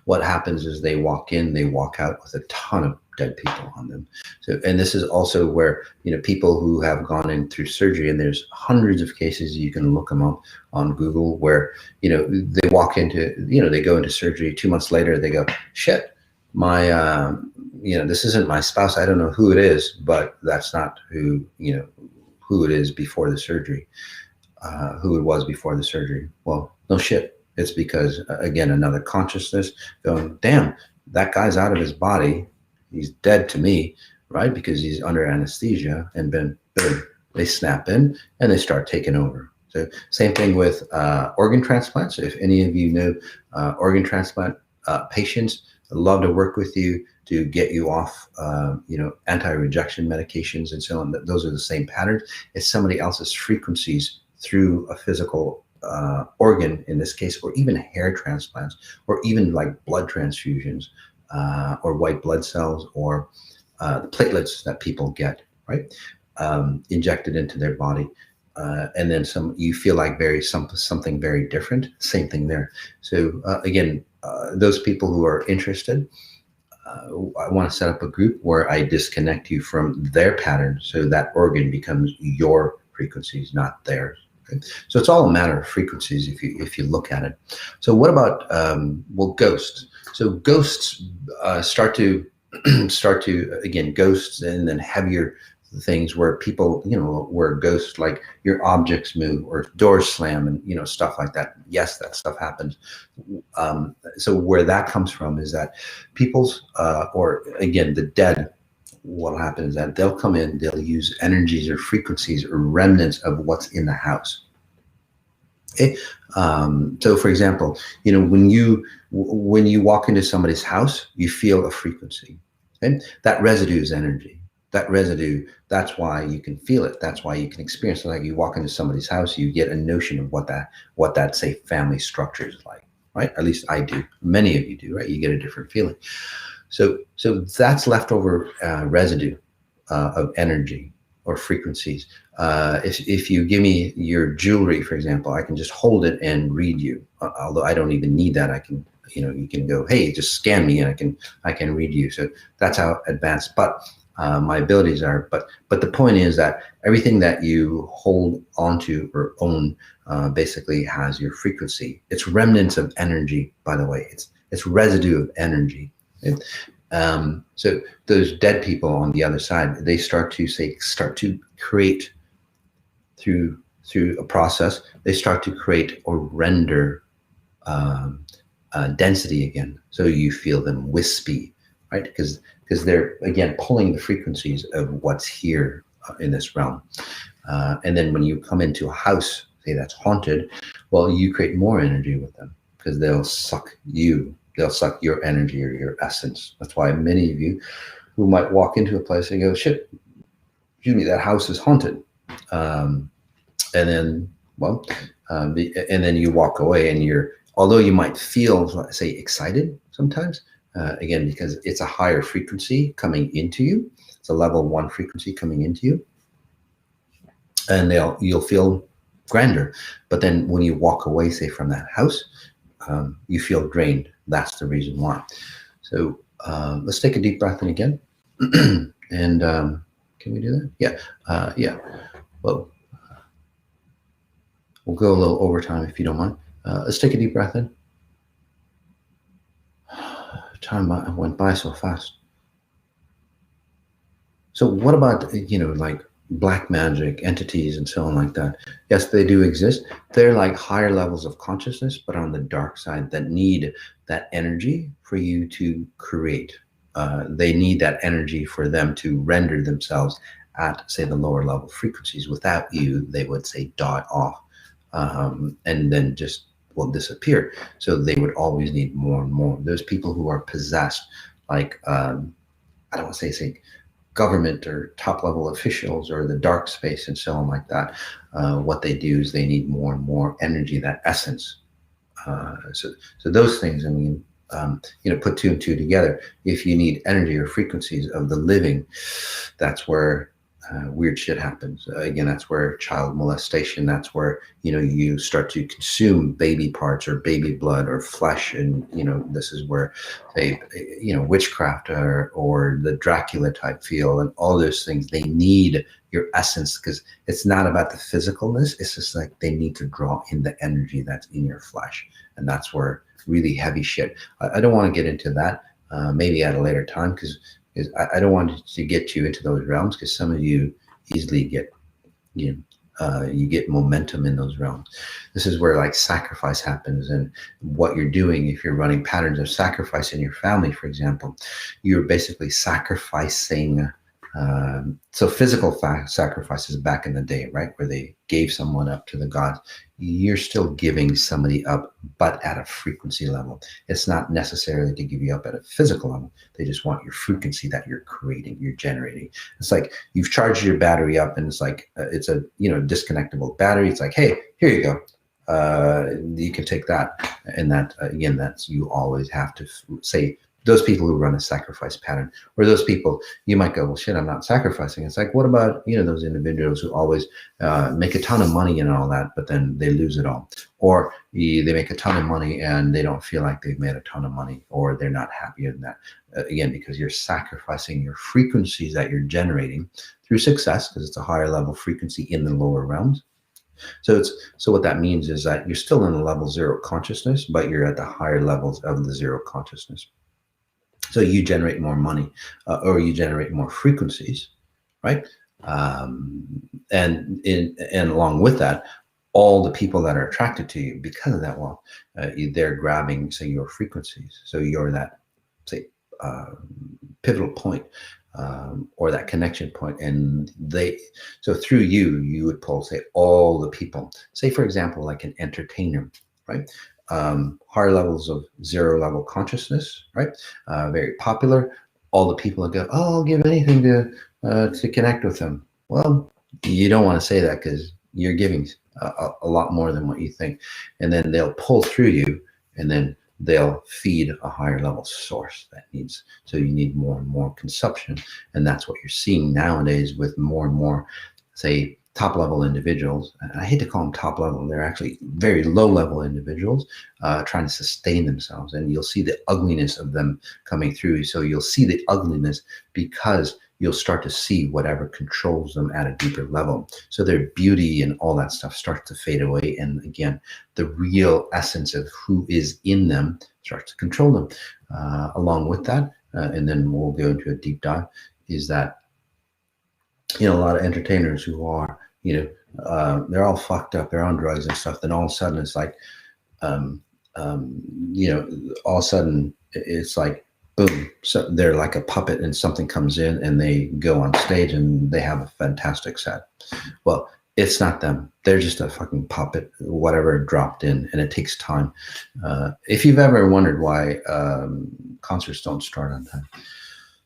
What happens is they walk in, they walk out with a ton of dead people on them. So, and this is also where, people who have gone in through surgery, and there's hundreds of cases, you can look them up on Google, where, they walk into, they go into surgery, 2 months later, they go, shit, my, this isn't my spouse. I don't know who it is, but that's not who it is before the surgery. Who it was before the surgery. Well, no shit. It's because, again, another consciousness going, damn, that guy's out of his body. He's dead to me, right? Because he's under anesthesia, and then boom, they snap in and they start taking over. So same thing with organ transplants. If any of you know organ transplant patients, I'd love to work with you to get you off, anti-rejection medications and so on. Those are the same patterns. It's somebody else's frequencies through a physical organ, in this case, or even hair transplants, or even like blood transfusions, or white blood cells, or the platelets that people get, right, injected into their body. And then you feel like something very different. Same thing there. So again, those people who are interested, I want to set up a group where I disconnect you from their pattern, so that organ becomes your frequencies, not theirs. Okay? So it's all a matter of frequencies if you look at it. So what about ghosts? So ghosts start to again, ghosts, and then heavier things where people, where ghosts, like your objects move or doors slam and, stuff like that. Yes, that stuff happens. So where that comes from is that people's, or again, the dead, what'll happen is that they'll come in, they'll use energies or frequencies or remnants of what's in the house. Okay. So for example, when you walk into somebody's house, you feel a frequency. Okay? That residue is energy. That residue, that's why you can feel it. That's why you can experience it. Like you walk into somebody's house, you get a notion of what that say family structure is like, right? At least I do. Many of you do, right? You get a different feeling. So that's leftover residue of energy. or frequencies. If you give me your jewelry, for example, I can just hold it and read you. Although I don't even need that. I can, you can go, hey, just scan me, and I can read you. So that's how advanced. But my abilities are. But the point is that everything that you hold onto or own basically has your frequency. It's remnants of energy, by the way. It's residue of energy. Right? So those dead people on the other side, they start to create through a process. They start to create or render density again. So you feel them wispy, right? Because they're again pulling the frequencies of what's here in this realm. And then when you come into a house, say that's haunted, well, you create more energy with them because they'll suck your energy or your essence. That's why many of you who might walk into a place and go, shit, excuse me, that house is haunted. And then, and then you walk away and although you might feel, say, excited sometimes, again, because it's a higher frequency coming into you. It's a level 1 frequency coming into you. And you'll feel grander. But then when you walk away, say, from that house, you feel drained. That's the reason why. So let's take a deep breath in again. And can we do that? Yeah. Yeah. Well, we'll go a little overtime if you don't mind. Let's take a deep breath in. Time went by so fast. So what about, like black magic entities and so on like that? Yes, they do exist. They're like higher levels of consciousness, but on the dark side that need that energy for you to create. They need that energy for them to render themselves at, say, the lower level frequencies. Without you, they would, say, die off and then just will disappear. So they would always need more and more. Those people who are possessed, like, I don't want to say government or top level officials or the dark space and so on like that, what they do is they need more and more energy, that essence. So those things, I mean, put 2 and 2 together. If you need energy or frequencies of the living, that's where weird shit happens. Again, that's where child molestation, that's where, you start to consume baby parts or baby blood or flesh. And, this is where witchcraft or the Dracula type feel and all those things. They need your essence because it's not about the physicalness. It's just like they need to draw in the energy that's in your flesh. And that's where really heavy shit. I don't want to get into that maybe at a later time because I don't want to get you into those realms because some of you easily get, you get momentum in those realms. This is where like sacrifice happens, and what you're doing if you're running patterns of sacrifice in your family, for example, you're basically sacrificing. So physical sacrifices back in the day, right, where they gave someone up to the gods, you're still giving somebody up, but at a frequency level. It's not necessarily to give you up at a physical level. They just want your frequency that you're creating, you're generating. It's like you've charged your battery up, and it's like it's a disconnectable battery. It's like, hey, here you go. You can take that, and that again, that's you always have to say. Those people who run a sacrifice pattern, or those people, you might go, well, shit, I'm not sacrificing. It's like, what about, those individuals who always make a ton of money and all that, but then they lose it all. Or they make a ton of money and they don't feel like they've made a ton of money, or they're not happy in that. Again, because you're sacrificing your frequencies that you're generating through success, because it's a higher level frequency in the lower realms. So what that means is that you're still in the level 0 consciousness, but you're at the higher levels of the 0 consciousness. So you generate more money, or you generate more frequencies, right? And along with that, all the people that are attracted to you because of that, well, they're grabbing, say, your frequencies. So you're that, say, pivotal point, or that connection point, and so through you would pull, say, all the people. Say, for example, like an entertainer, right? Higher levels of 0 level consciousness, right? Very popular. All the people that go, oh, I'll give anything to connect with them. Well, you don't want to say that because you're giving a lot more than what you think. And then they'll pull through you, and then they'll feed a higher level source that needs, so you need more and more consumption. And that's what you're seeing nowadays with more and more, say, top level individuals. I hate to call them top level, they're actually very low level individuals trying to sustain themselves. And you'll see the ugliness of them coming through. So you'll see the ugliness because you'll start to see whatever controls them at a deeper level. So their beauty and all that stuff starts to fade away. And again, the real essence of who is in them starts to control them. Along with that, and then we'll go into a deep dive, is that, a lot of entertainers who are, they're all fucked up, they're on drugs and stuff. Then all of a sudden it's like, all of a sudden it's like, boom, so they're like a puppet and something comes in and they go on stage and they have a fantastic set. Well, it's not them. They're just a fucking puppet, whatever dropped in, and it takes time. If you've ever wondered why concerts don't start on time,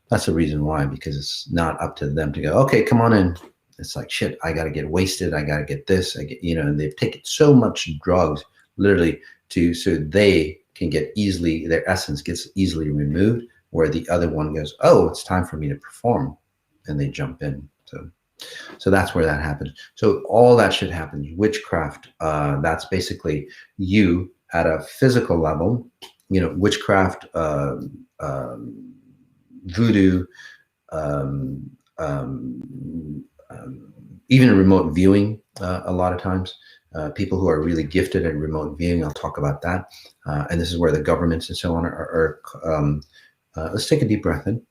that's the reason why, because it's not up to them to go, okay, come on in. It's like, shit, I got to get wasted. I got to get this. And they've taken so much drugs literally so they can get easily, their essence gets easily removed, where the other one goes, oh, it's time for me to perform. And they jump in. So that's where that happens. So all that shit happens. Witchcraft, that's basically you at a physical level, witchcraft, voodoo, even remote viewing. A lot of times, people who are really gifted at remote viewing, I'll talk about that. And this is where the governments and so on are let's take a deep breath in.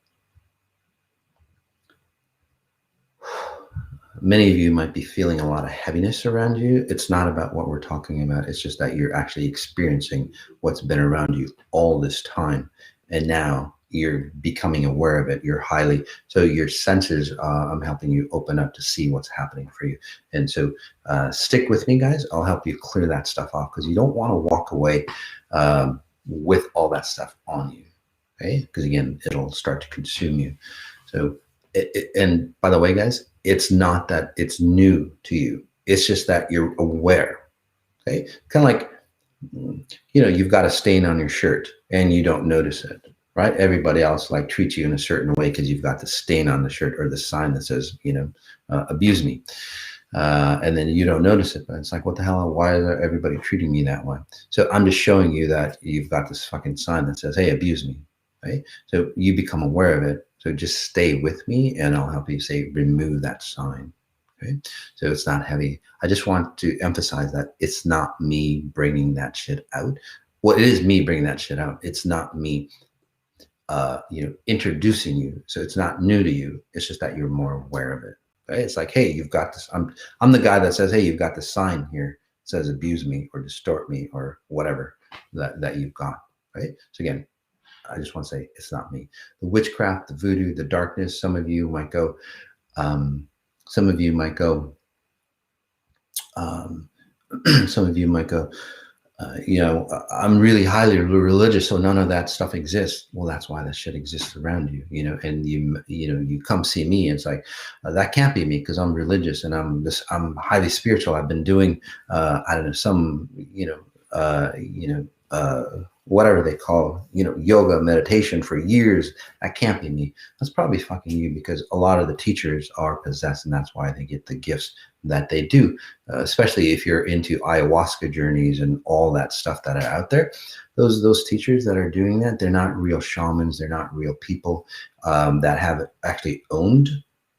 Many of you might be feeling a lot of heaviness around you. It's not about what we're talking about. It's just that you're actually experiencing what's been around you all this time. And now you're becoming aware of it. So your senses, I'm helping you open up to see what's happening for you. And so stick with me, guys. I'll help you clear that stuff off, because you don't want to walk away with all that stuff on you. Okay? Because again, it'll start to consume you. So, and by the way, guys, it's not that it's new to you. It's just that you're aware. Okay? Kind of like, you've got a stain on your shirt and you don't notice it. Right? Everybody else treats you in a certain way because you've got the stain on the shirt or the sign that says, abuse me. And then you don't notice it, but it's like, what the hell? Why is everybody treating me that way? So I'm just showing you that you've got this fucking sign that says, hey, abuse me. Right? So you become aware of it. So just stay with me and I'll help you remove that sign. Okay? So it's not heavy. I just want to emphasize that it's not me bringing that shit out. Well, it is me bringing that shit out. It's not me introducing you. So it's not new to you. It's just that you're more aware of it. Right? It's like, hey, you've got this. I'm the guy that says, hey, you've got this sign here. It says abuse me or distort me or whatever that you've got. Right? So again, I just want to say it's not me. The witchcraft, the voodoo, the darkness. Some of you might go. Some of you might go. I'm really highly religious, so none of that stuff exists. Well, that's why that shit exists around you, and you come see me, and it's like, that can't be me because I'm religious and I'm highly spiritual. I've been doing, I don't know, some, whatever they call, yoga, meditation for years. That can't be me. That's probably fucking you, because a lot of the teachers are possessed, and that's why they get the gifts that they do, especially if you're into ayahuasca journeys and all that stuff that are out there. Those teachers that are doing that, they're not real shamans. They're not real people that have actually owned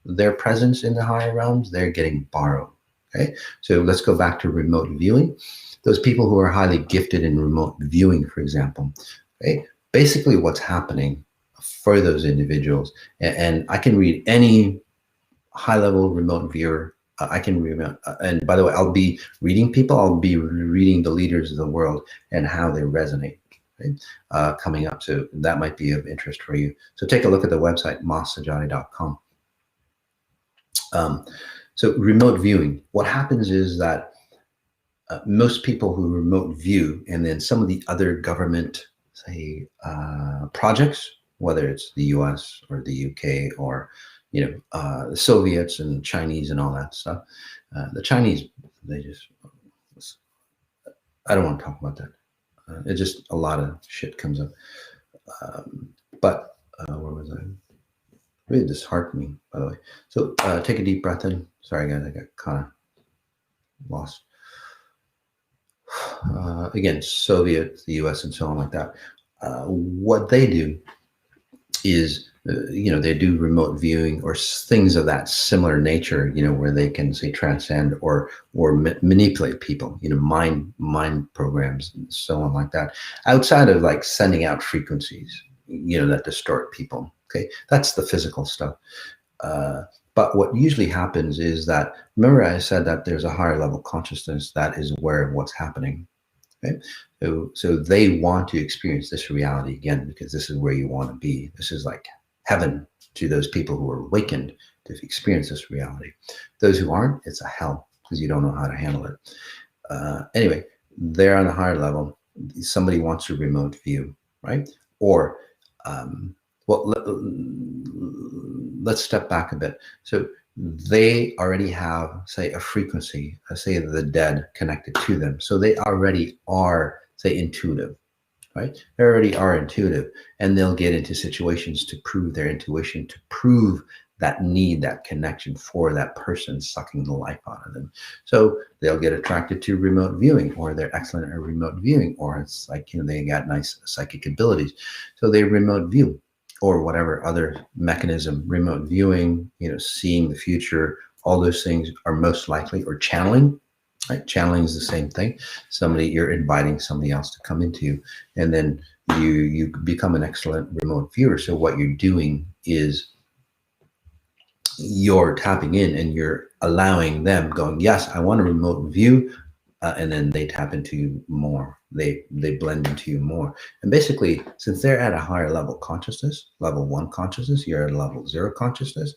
their presence in the higher realms. They're getting borrowed. Okay, so let's go back to remote viewing. Those people who are highly gifted in remote viewing, for example, okay, basically what's happening for those individuals, and I can read any high-level remote viewer. I can read, and by the way, I'll be reading people. I'll be reading the leaders of the world and how they resonate. Okay? Coming up, so that might be of interest for you. So take a look at the website, massajady.com. So remote viewing. What happens is that most people who remote view, and then some of the other government, say, projects, whether it's the US or the UK or the Soviets and Chinese and all that stuff. The Chinese, I don't want to talk about that. It just, a lot of shit comes up. But where was I? Really disheartening, by the way. So take a deep breath in. Sorry, guys, I got kind of lost. Again, Soviet, the US, and so on like that. What they do is, they do remote viewing or things of that similar nature, where they can say transcend or manipulate people, mind programs and so on like that, outside of like sending out frequencies, that distort people. Okay, that's the physical stuff. But what usually happens is that, remember I said that there's a higher level consciousness that is aware of what's happening. Okay, so they want to experience this reality again, because this is where you want to be. This is like heaven to those people who are awakened to experience this reality. Those who aren't, it's a hell, because you don't know how to handle it. Anyway, they're on a higher level. Somebody wants a remote view, right? Or well, let's step back a bit. So they already have, say, a frequency, say the dead connected to them. So they already are, say, intuitive, right? They already are intuitive, and they'll get into situations to prove their intuition, to prove that need, that connection for that person sucking the life out of them. So they'll get attracted to remote viewing, or they're excellent at remote viewing, or it's like, they got nice psychic abilities. So they remote view, or whatever other mechanism, remote viewing, seeing the future, all those things are most likely, or channeling, right? Channeling is the same thing. You're inviting somebody else to come into you, and then you become an excellent remote viewer. So what you're doing is you're tapping in and you're allowing them, going, yes, I want a remote view. And then they tap into you more. They blend into you more. And basically, since they're at a higher level consciousness, level 1 consciousness, you're at level 0 consciousness,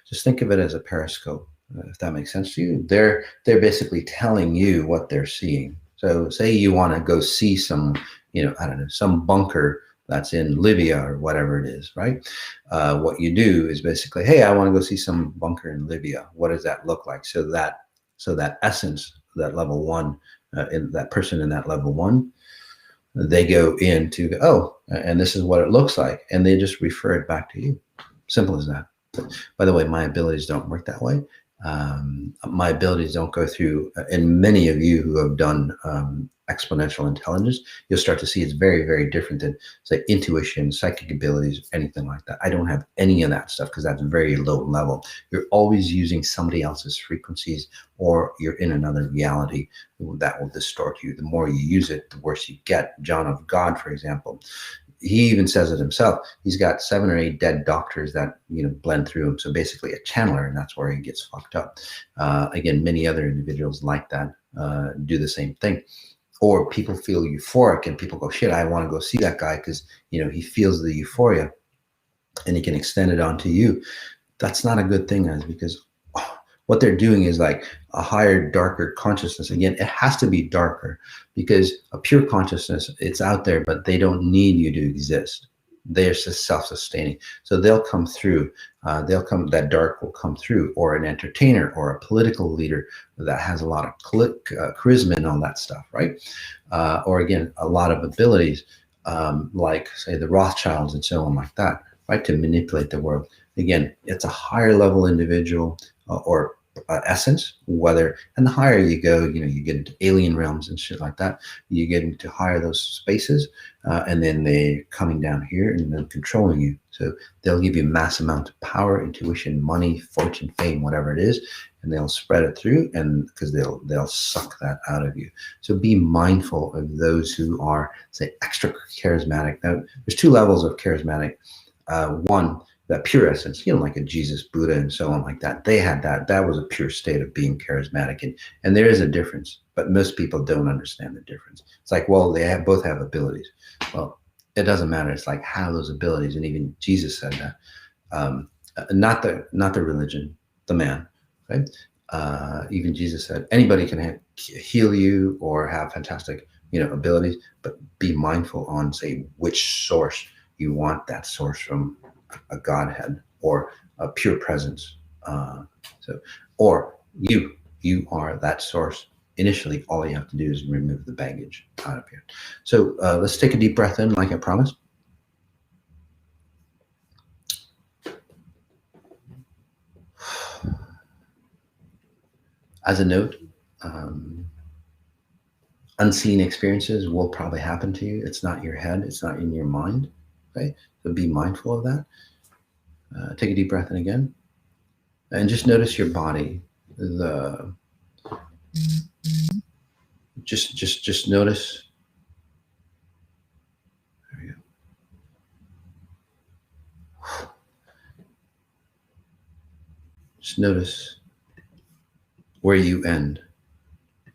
just think of it as a periscope, if that makes sense to you. They're basically telling you what they're seeing. So say you want to go see some, I don't know, some bunker that's in Libya or whatever it is, right? What you do is basically, hey, I want to go see some bunker in Libya. What does that look like? So that essence, that level 1, in that person in that level 1, they go into and this is what it looks like, and they just refer it back to you. Simple as that. By the way, my abilities don't work that way. My abilities don't go through, and many of you who have done exponential intelligence, you'll start to see it's very, very different than, say, intuition, psychic abilities, anything like that. I don't have any of that stuff, because that's very low level. You're always using somebody else's frequencies, or you're in another reality that will distort you. The more you use it, the worse you get. John of God, for example, he even says it himself. He's got 7 or 8 dead doctors that blend through him. So basically a channeler, and that's where he gets fucked up. Again, many other individuals like that do the same thing. Or people feel euphoric, and people go, shit, I want to go see that guy because he feels the euphoria, and he can extend it onto you. That's not a good thing, guys, because what they're doing is like a higher, darker consciousness. Again, it has to be darker, because a pure consciousness, it's out there, but they don't need you to exist. They're just self-sustaining. So they'll come through. That dark will come through, or an entertainer, or a political leader that has a lot of charisma and all that stuff, right? Or again, a lot of abilities, like say the Rothschilds and so on like that, right? To manipulate the world. Again, it's a higher level individual, or essence, and the higher you go, you get into alien realms and shit like that. You get into higher those spaces, and then they're coming down here and then controlling you. So they'll give you mass amount of power, intuition, money, fortune, fame, whatever it is, and they'll spread it through, and because they'll suck that out of you. So be mindful of those who are, say, extra charismatic. Now, there's 2 levels of charismatic. One, that pure essence, like a Jesus, Buddha, and so on like that. They had that. That was a pure state of being charismatic. And there is a difference, but most people don't understand the difference. It's like, well, both have abilities. Well, it doesn't matter. It's like how those abilities, and even Jesus said that, not the religion, the man, right? Even Jesus said, anybody can heal you or have fantastic, abilities, but be mindful on, say, which source you want that source from. A Godhead or a pure presence. Or you are that source. initially, all you have to do is remove the baggage out of here. So let's take a deep breath in, like I promised. As a note, unseen experiences will probably happen to you. It's not your head. It's not in your mind. Okay, so be mindful of that. Take a deep breath in again, and just notice your body. Just notice. There you go. Just notice where you end.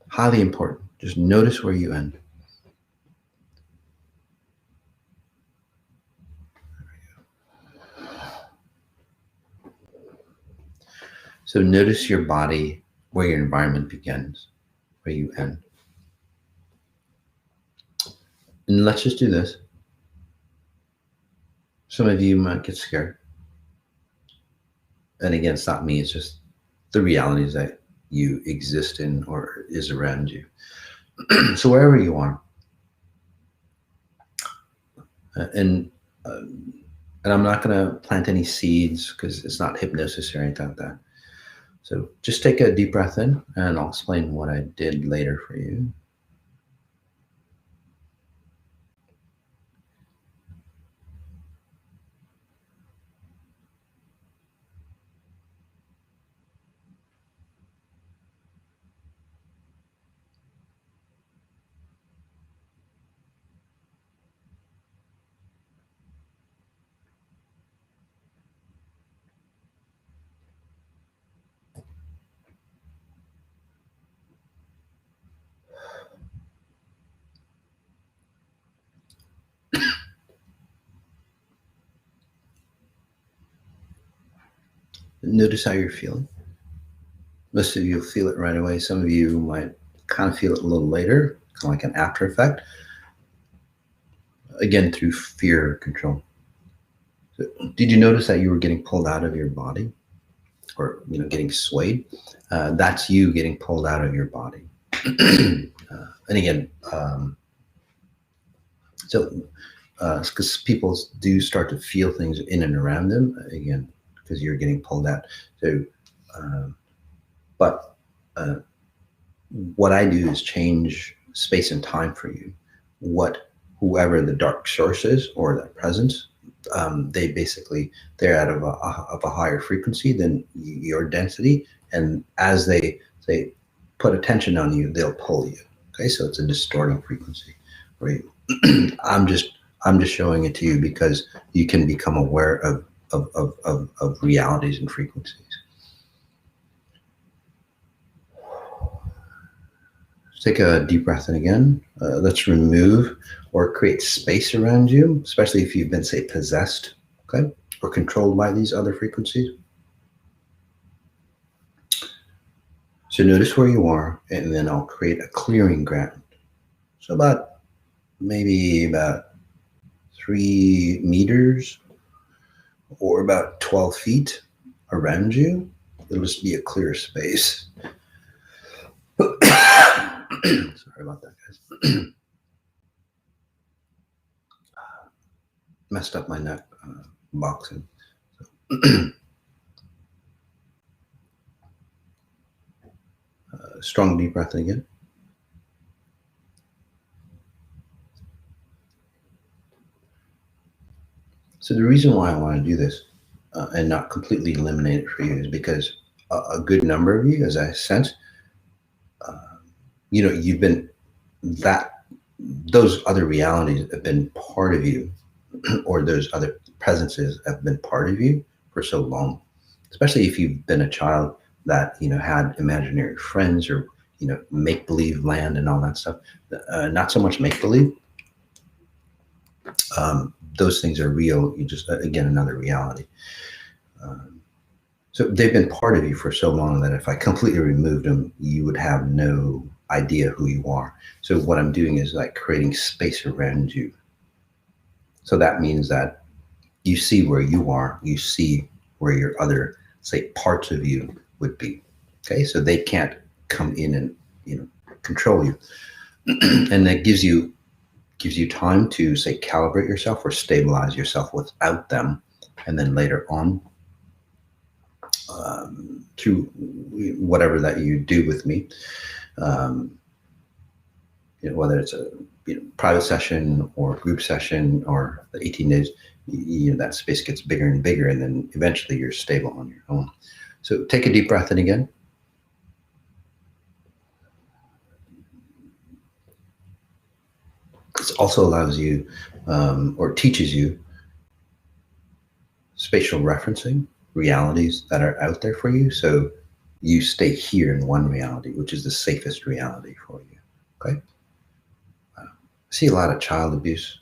Highly important. Just notice where you end. So notice your body, where your environment begins, where you end. And let's just do this. Some of you might get scared. And again, it's not me, it's just the realities that you exist in or is around you. So wherever you are, and I'm not going to plant any seeds because it's not hypnosis or anything like that. So just take a deep breath in, and I'll explain what I did later for you. Notice how you're feeling. Most of you will feel it right away. Some of you might kind of feel it a little later, kind of like an after effect. Again, through fear control. So did you notice that you were getting pulled out of your body, or getting swayed? That's you getting pulled out of your body. And again, because people do start to feel things in and around them, again, because you're getting pulled out. So, but what I do is change space and time for you. Whoever the dark source is or that presence, they're out of a higher frequency than your density, and as they put attention on you, they'll pull you. Okay, so it's a distorting frequency, right? I'm just showing it to you because you can become aware of realities and frequencies. Take a deep breath in again. Let's remove or create space around you, especially if you've been, say, possessed, okay, or controlled by these other frequencies. So notice where you are, and then I'll create a clearing ground. So maybe about 3 meters or about 12 feet around you. It'll just be a clear space. Sorry about that, guys. Messed up my neck boxing. So. Strong deep breath in again. So the reason why I want to do this and not completely eliminate it for you is because a good number of you, as I sense, you've been those other realities have been part of you, or those other presences have been part of you for so long, especially if you've been a child that had imaginary friends, or make-believe land and all that stuff. Not so much make-believe. Those things are real. You just, again, another reality. So they've been part of you for so long that if I completely removed them, you would have no idea who you are. So what I'm doing is like creating space around you. So that means that you see where you are, you see where your other, say, parts of you would be. Okay, so they can't come in and control you. And that gives you time to, say, calibrate yourself or stabilize yourself without them. And then later on, through whatever that you do with me, whether it's a private session or group session or the 18 days, that space gets bigger and bigger, and then eventually you're stable on your own. So take a deep breath in again. This also allows you, or teaches you, spatial referencing, realities that are out there for you. So you stay here in one reality, which is the safest reality for you. Okay. I see a lot of child abuse,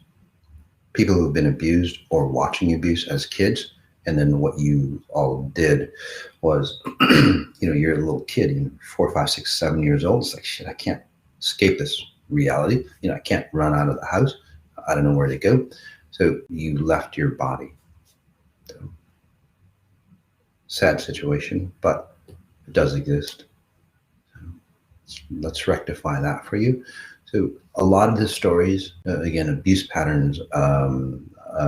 people who have been abused or watching abuse as kids. And then what you all did was, you're a little kid, 4, 5, 6, 7 years old. It's like, shit, I can't escape this reality. I can't run out of the house. I don't know where to go. So you left your body. So, sad situation, but it does exist. So let's rectify that for you. So a lot of the stories, again, abuse patterns,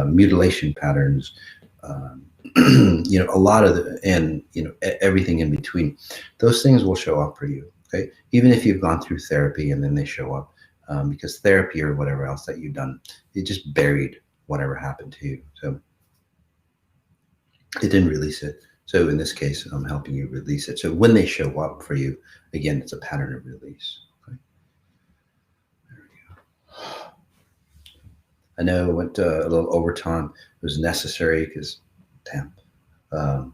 mutilation patterns, a lot of and everything in between, those things will show up for you. Okay, even if you've gone through therapy and then they show up, because therapy or whatever else that you've done, it just buried whatever happened to you. So it didn't release it. So in this case, I'm helping you release it. So when they show up for you, again, it's a pattern of release. Okay. There we go. I know I went a little overtime. It was necessary because, damn, a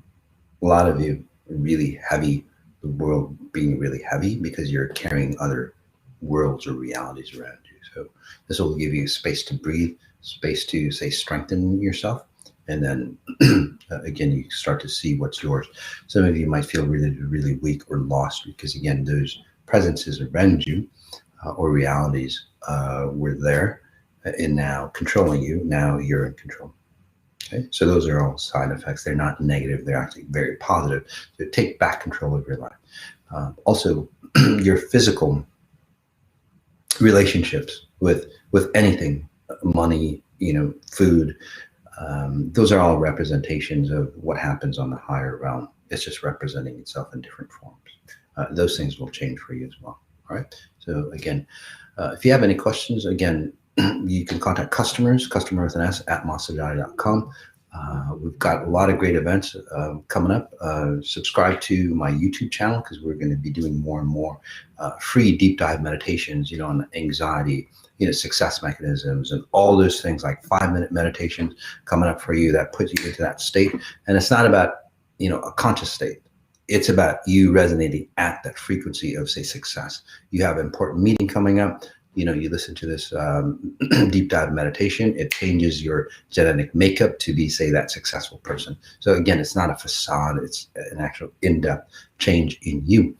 lot of you are really heavy, the world being really heavy because you're carrying other worlds or realities around you. So this will give you space to breathe, space to, say, strengthen yourself. And then again, you start to see what's yours. Some of you might feel really, really weak or lost because, again, those presences around you or realities were there and now controlling you. Now you're in control. Okay, so those are all side effects. They're not negative. They're actually very positive. So take back control of your life. Also, your physical relationships with anything, money, food. Those are all representations of what happens on the higher realm. It's just representing itself in different forms. Those things will change for you as well. All right. So again, if you have any questions, again, you can contact customer with an S, at massajady.com. We've got a lot of great events coming up. Subscribe to my YouTube channel because we're going to be doing more and more free deep dive meditations, on anxiety, success mechanisms, and all those things, like 5-minute meditations coming up for you that puts you into that state. And it's not about, a conscious state. It's about you resonating at that frequency of, say, success. You have an important meeting coming up. You listen to this deep dive meditation, it changes your genetic makeup to be, say, that successful person. So again, it's not a facade, it's an actual in-depth change in you.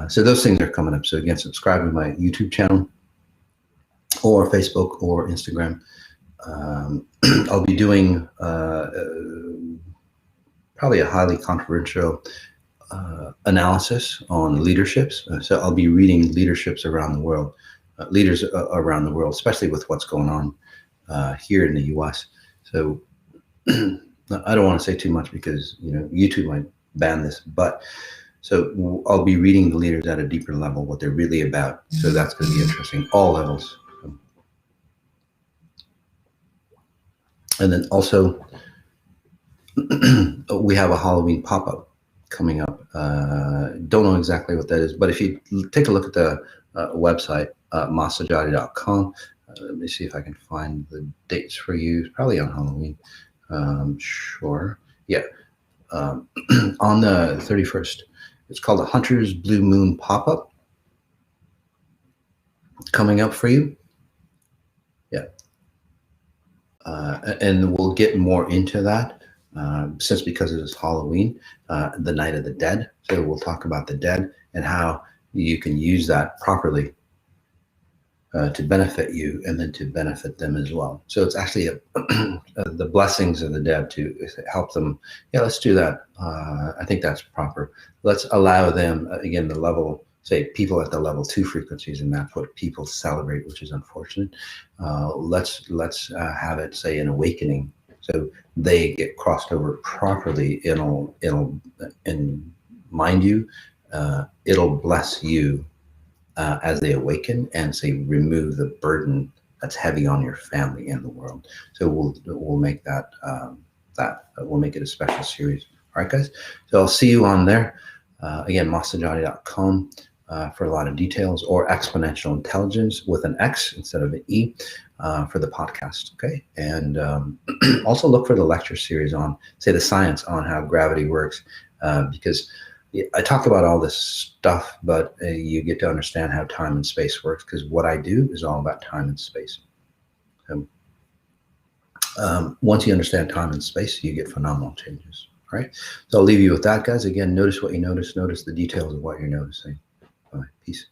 So those things are coming up. So again, subscribe to my YouTube channel or Facebook or Instagram. I'll be doing probably a highly controversial analysis on leaderships. So I'll be reading leaderships around the world. Leaders around the world, especially with what's going on here in the U.S. So I don't want to say too much because YouTube might ban this, but so I'll be reading the leaders at a deeper level, what they're really about. So that's going to be interesting, all levels. And then also we have a Halloween pop-up coming up. Don't know exactly what that is, but if you take a look at the website, massajady.com. Let me see if I can find the dates for you. It's probably on Halloween. Sure. Yeah. On the 31st. It's called a Hunter's Blue Moon Pop-Up. Coming up for you. Yeah. And we'll get more into that because it is Halloween, the Night of the Dead. So we'll talk about the dead and how you can use that properly to benefit you and then to benefit them as well. So it's actually the blessings of the dead to help them. Yeah, let's do that. I think that's proper. Let's allow them, again, the level say people at the level 2 frequencies, and that's what people celebrate, which is unfortunate. Let's have it say an awakening, so they get crossed over properly. And mind you, it'll bless you as they awaken, and say remove the burden that's heavy on your family and the world. So we'll make that we'll make it a special series. All right, guys. So I'll see you on there. Again, massajady.com for a lot of details, or exponential intelligence with an X instead of an E for the podcast. Okay, and also look for the lecture series on, say, the science on how gravity works, because I talk about all this stuff, but you get to understand how time and space works, because what I do is all about time and space. So, once you understand time and space, you get phenomenal changes. All right. So I'll leave you with that, guys. Again, notice what you notice. Notice the details of what you're noticing. All right. Peace.